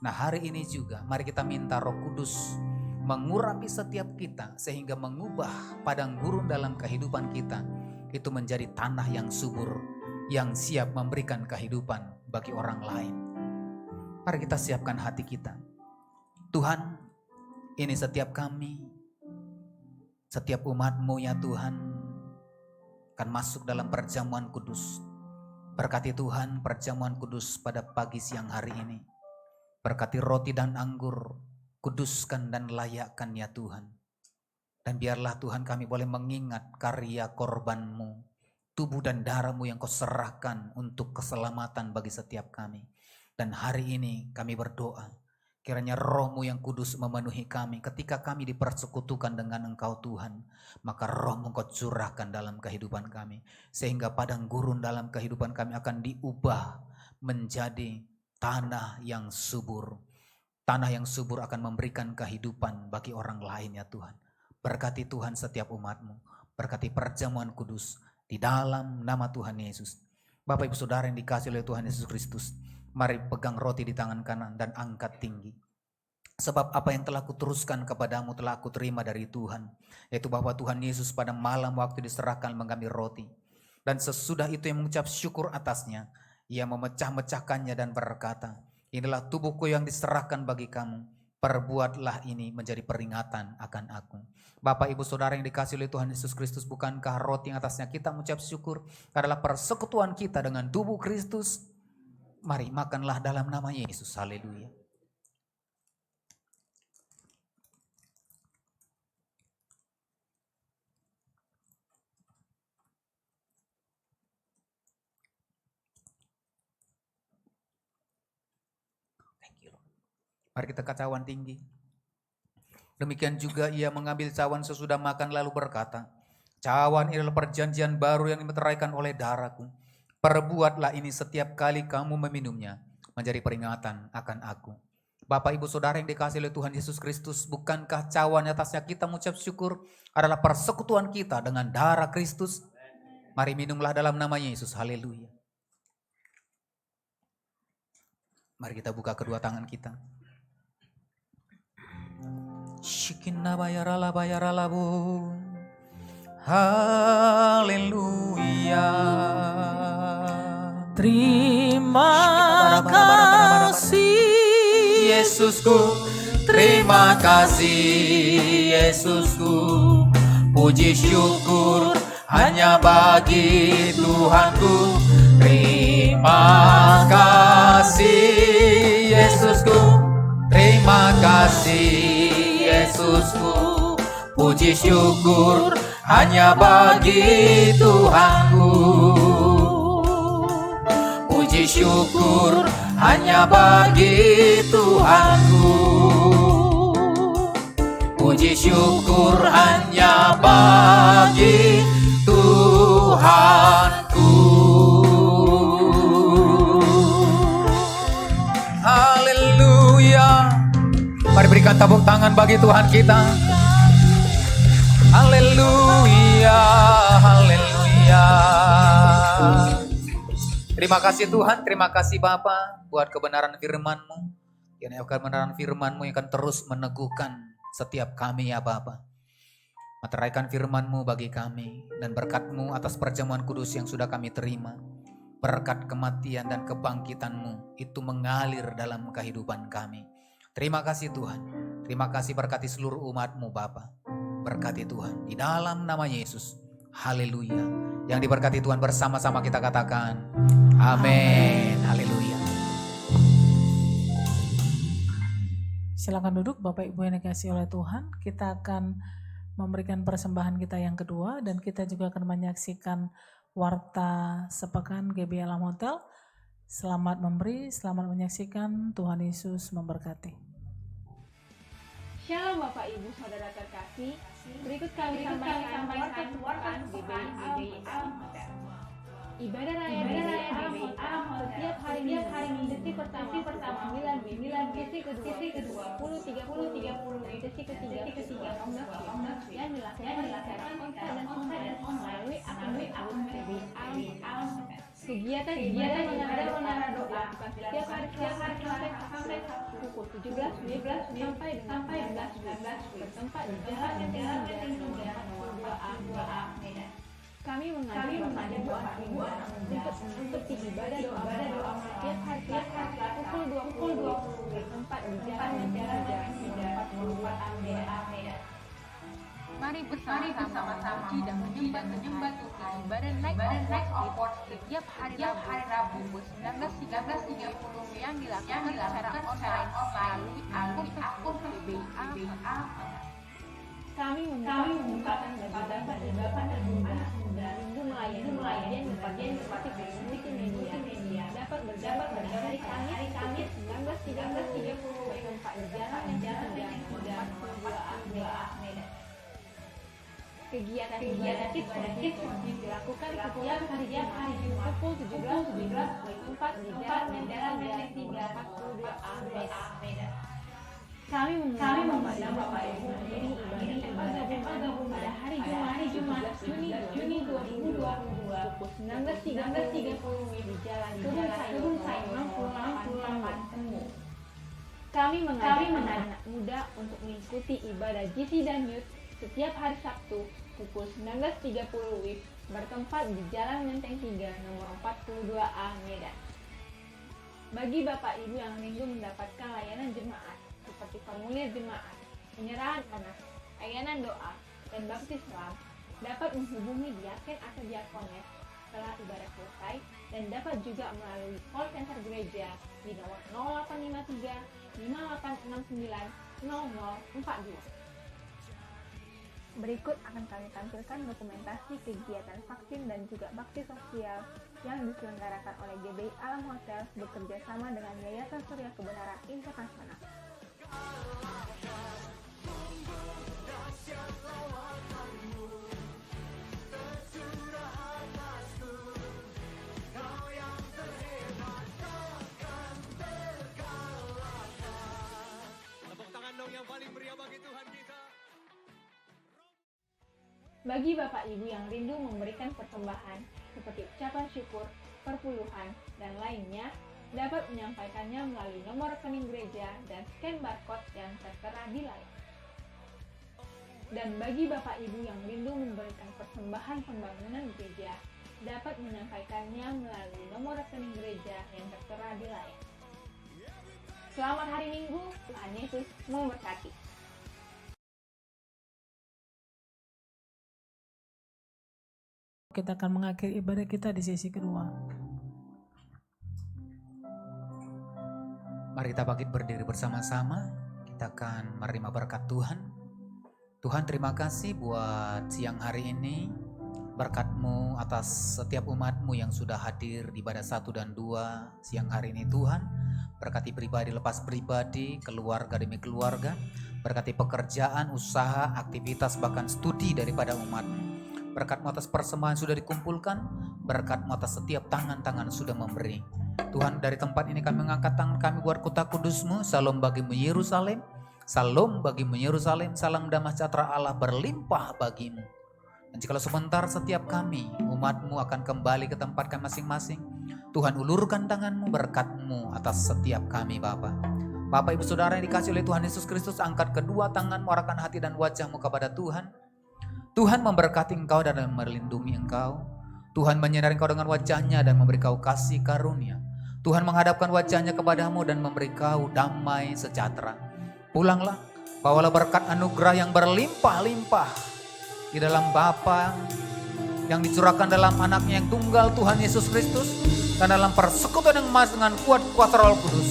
Nah, hari ini juga mari kita minta Roh Kudus mengurapi setiap kita sehingga mengubah padang gurun dalam kehidupan kita itu menjadi tanah yang subur yang siap memberikan kehidupan bagi orang lain. Mari kita siapkan hati kita. Tuhan, ini setiap kami, setiap umat-Mu ya Tuhan, akan masuk dalam perjamuan kudus. Berkati Tuhan perjamuan kudus pada pagi siang hari ini. Berkati roti dan anggur, kuduskan dan layakkan ya Tuhan. Dan biarlah Tuhan kami boleh mengingat karya korban-Mu, tubuh dan darah-Mu yang Kau serahkan untuk keselamatan bagi setiap kami. Dan hari ini kami berdoa, Kiranya Roh-Mu yang kudus memenuhi kami. Ketika kami dipersekutukan dengan Engkau Tuhan, maka Roh-Mu Engkau curahkan dalam kehidupan kami. Sehingga padang gurun dalam kehidupan kami akan diubah menjadi tanah yang subur. Tanah yang subur akan memberikan kehidupan bagi orang lain ya Tuhan. Berkati Tuhan setiap umat-Mu. Berkati perjamuan kudus di dalam nama Tuhan Yesus. Bapak Ibu Saudara yang dikasihi oleh Tuhan Yesus Kristus, mari pegang roti di tangan kanan dan angkat tinggi. Sebab apa yang telah kuteruskan kepadamu telah aku terima dari Tuhan. Yaitu bahwa Tuhan Yesus pada malam waktu diserahkan mengambil roti. Dan sesudah itu yang mengucap syukur atasnya, ia memecah-mecahkannya dan berkata, inilah tubuhku yang diserahkan bagi kamu. Perbuatlah ini menjadi peringatan akan aku. Bapak Ibu Saudara yang dikasihi oleh Tuhan Yesus Kristus, bukankah roti yang atasnya kita mengucap syukur adalah persekutuan kita dengan tubuh Kristus? Mari makanlah dalam nama Yesus. Haleluya. Mari kita ke cawan tinggi. Demikian juga ia mengambil cawan sesudah makan lalu berkata, cawan ini adalah perjanjian baru yang dimeteraikan oleh darahku. Perbuatlah ini setiap kali kamu meminumnya menjadi peringatan akan aku. Bapak Ibu Saudara yang dikasihi oleh Tuhan Yesus Kristus, bukankah cawan atasnya kita mengucap syukur adalah persekutuan kita dengan darah Kristus? Mari minumlah dalam nama Yesus. Haleluya. Mari kita buka kedua tangan kita. Shikinna bayarala bayaralabu. Haleluya. Terima kasih Yesusku, terima kasih Yesusku. Puji syukur hanya bagi Tuhanku. Terima kasih Yesusku, terima kasih Yesusku. Puji syukur hanya bagi Tuhanku. Puji syukur hanya bagi Tuhanku. Puji syukur hanya bagi Tuhanku. Haleluya. Mari berikan tepuk tangan bagi Tuhan kita. Haleluya, haleluya. Terima kasih Tuhan, terima kasih Bapa buat kebenaran firman-Mu. Kiranya kebenaran firman-Mu yang akan terus meneguhkan setiap kami ya Bapa. Meteraikan firman-Mu bagi kami dan berkat-Mu atas perjamuan kudus yang sudah kami terima. Berkat kematian dan kebangkitan-Mu itu mengalir dalam kehidupan kami. Terima kasih Tuhan, terima kasih berkati seluruh umat-Mu Bapa. Berkati Tuhan di dalam nama Yesus. Haleluya. Yang diberkati Tuhan bersama-sama kita katakan amin. Haleluya. Silakan duduk Bapak Ibu yang dikasihi oleh Tuhan. Kita akan memberikan persembahan kita yang kedua dan kita juga akan menyaksikan warta sepekan GBI Alam Hotel. Selamat memberi, selamat menyaksikan. Tuhan Yesus memberkati. Shalom Bapak Ibu Saudara terkasih. Berikut kami sampaikan warta sepekan GBI Alam Hotel. Ibadah raya GBI Alam Hotel setiap hari Minggu sesi pertama 9 sesi kedua 10:30 sesi ketiga 18 yang dilaksanakan secara online melalui akun GBI Alam Hotel. Kegiatan menara doa setiap hari sampai pukul 17 sampai 19 bertempat di Jalan Ketinggian 42A Medan. Kami mengajak Bapak Ibu anak muda untuk ibadah doa setiap hari pukul 20 bertempat di Jalan Ketinggian 42A Medan. Mari bersama-sama memuji dan menyembah Tuhan. Ibadah Night of Worship setiap hari Rabu pukul 19.30 yang dilakukan secara online melalui akun GBI Alam. Kami membukakan bagi anak muda minggu melayani berbagai media dapat bergabung dari Kamis 19.30 sampai di Jalan Menteng 3 nomor 42A Medan. Kegiatan Kids for Kids dilakukan setiap hari Jumat pukul 17.04 di Jalan Menteng 3 nomor 42A Medan. Kami mengundang Bapak Ibu menghadiri ibadah gabungan pada hari Jumat 17 Juni 2022 pukul 19.30 di Jalan Turun Saimang Pulang Temu. Kami mengajak anak muda untuk mengikuti ibadah GC dan Youth setiap hari Sabtu pukul 19.30 WIB bertempat di Jalan Menteng 3 nomor 42A Medan. Bagi Bapak Ibu yang rindu mendapatkan layanan jemaat seperti formulir jemaat, penyerahan anak, layanan doa, dan baptismal, dapat menghubungi diaken atau diakones setelah ibadah selesai dan dapat juga melalui call center gereja di nomor 0853 5869 0042. Berikut akan kami tampilkan dokumentasi kegiatan vaksin dan juga bakti sosial yang diselenggarakan oleh GBI Alam Hotel bekerja sama dengan Yayasan Surya Kebenaran Internasional. Tepuk tangan dong yang paling meriah bagi Tuhan kita. Bagi Bapak Ibu yang rindu memberikan persembahan seperti ucapan syukur, perpuluhan, dan lainnya, dapat menyampaikannya melalui nomor rekening gereja dan scan barcode yang tertera di layar. Dan bagi Bapak Ibu yang rindu memberikan persembahan pembangunan gereja, dapat menyampaikannya melalui nomor rekening gereja yang tertera di layar. Selamat hari Minggu, Tuhan Yesus memberkati. Kita akan mengakhiri ibadah kita di sesi kedua. Mari kita bangkit berdiri bersama-sama. Kita akan menerima berkat Tuhan. Tuhan, terima kasih buat siang hari ini. Berkat-Mu atas setiap umat-Mu yang sudah hadir di ibadah 1 dan 2 siang hari ini Tuhan. Berkati pribadi lepas pribadi, keluarga demi keluarga. Berkati pekerjaan, usaha, aktivitas, bahkan studi daripada umat-Mu. Berkat-Mu atas persembahan sudah dikumpulkan. Berkat-Mu atas setiap tangan-tangan sudah memberi. Tuhan, dari tempat ini kami mengangkat tangan kami buat kota kudus-Mu. Salam bagimu Yerusalem. Salam bagimu Yerusalem. Salam damai sejahtera Allah berlimpah bagimu. Dan jikalau sebentar setiap kami, umat-Mu akan kembali ke tempat kami masing-masing. Tuhan, ulurkan tangan-Mu, berkat-Mu atas setiap kami Bapa. Bapak Ibu Saudara yang dikasih oleh Tuhan Yesus Kristus, angkat kedua tangan-Mu, arahkan hati dan wajah-Mu kepada Tuhan. Tuhan memberkati engkau dan melindungi engkau. Tuhan menyinari engkau dengan wajahnya dan memberi kau kasih karunia. Tuhan menghadapkan wajahnya kepadamu dan memberi kau damai sejahtera. Pulanglah, bawalah berkat anugerah yang berlimpah-limpah di dalam Bapa yang dicurahkan dalam anaknya yang tunggal Tuhan Yesus Kristus, dan dalam persekutuan yang emas dengan kuat kuasa Roh Kudus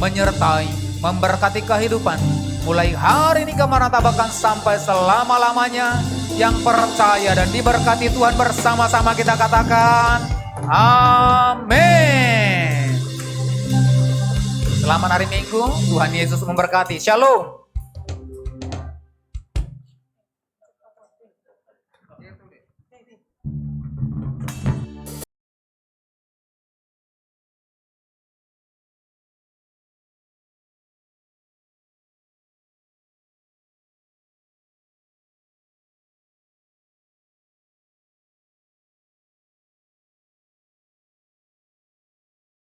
menyertai, memberkati kehidupan mulai hari ini ke Maranatha bahkan sampai selama-lamanya. Yang percaya dan diberkati Tuhan bersama-sama kita katakan amin. Selamat hari Minggu, Tuhan Yesus memberkati. Shalom.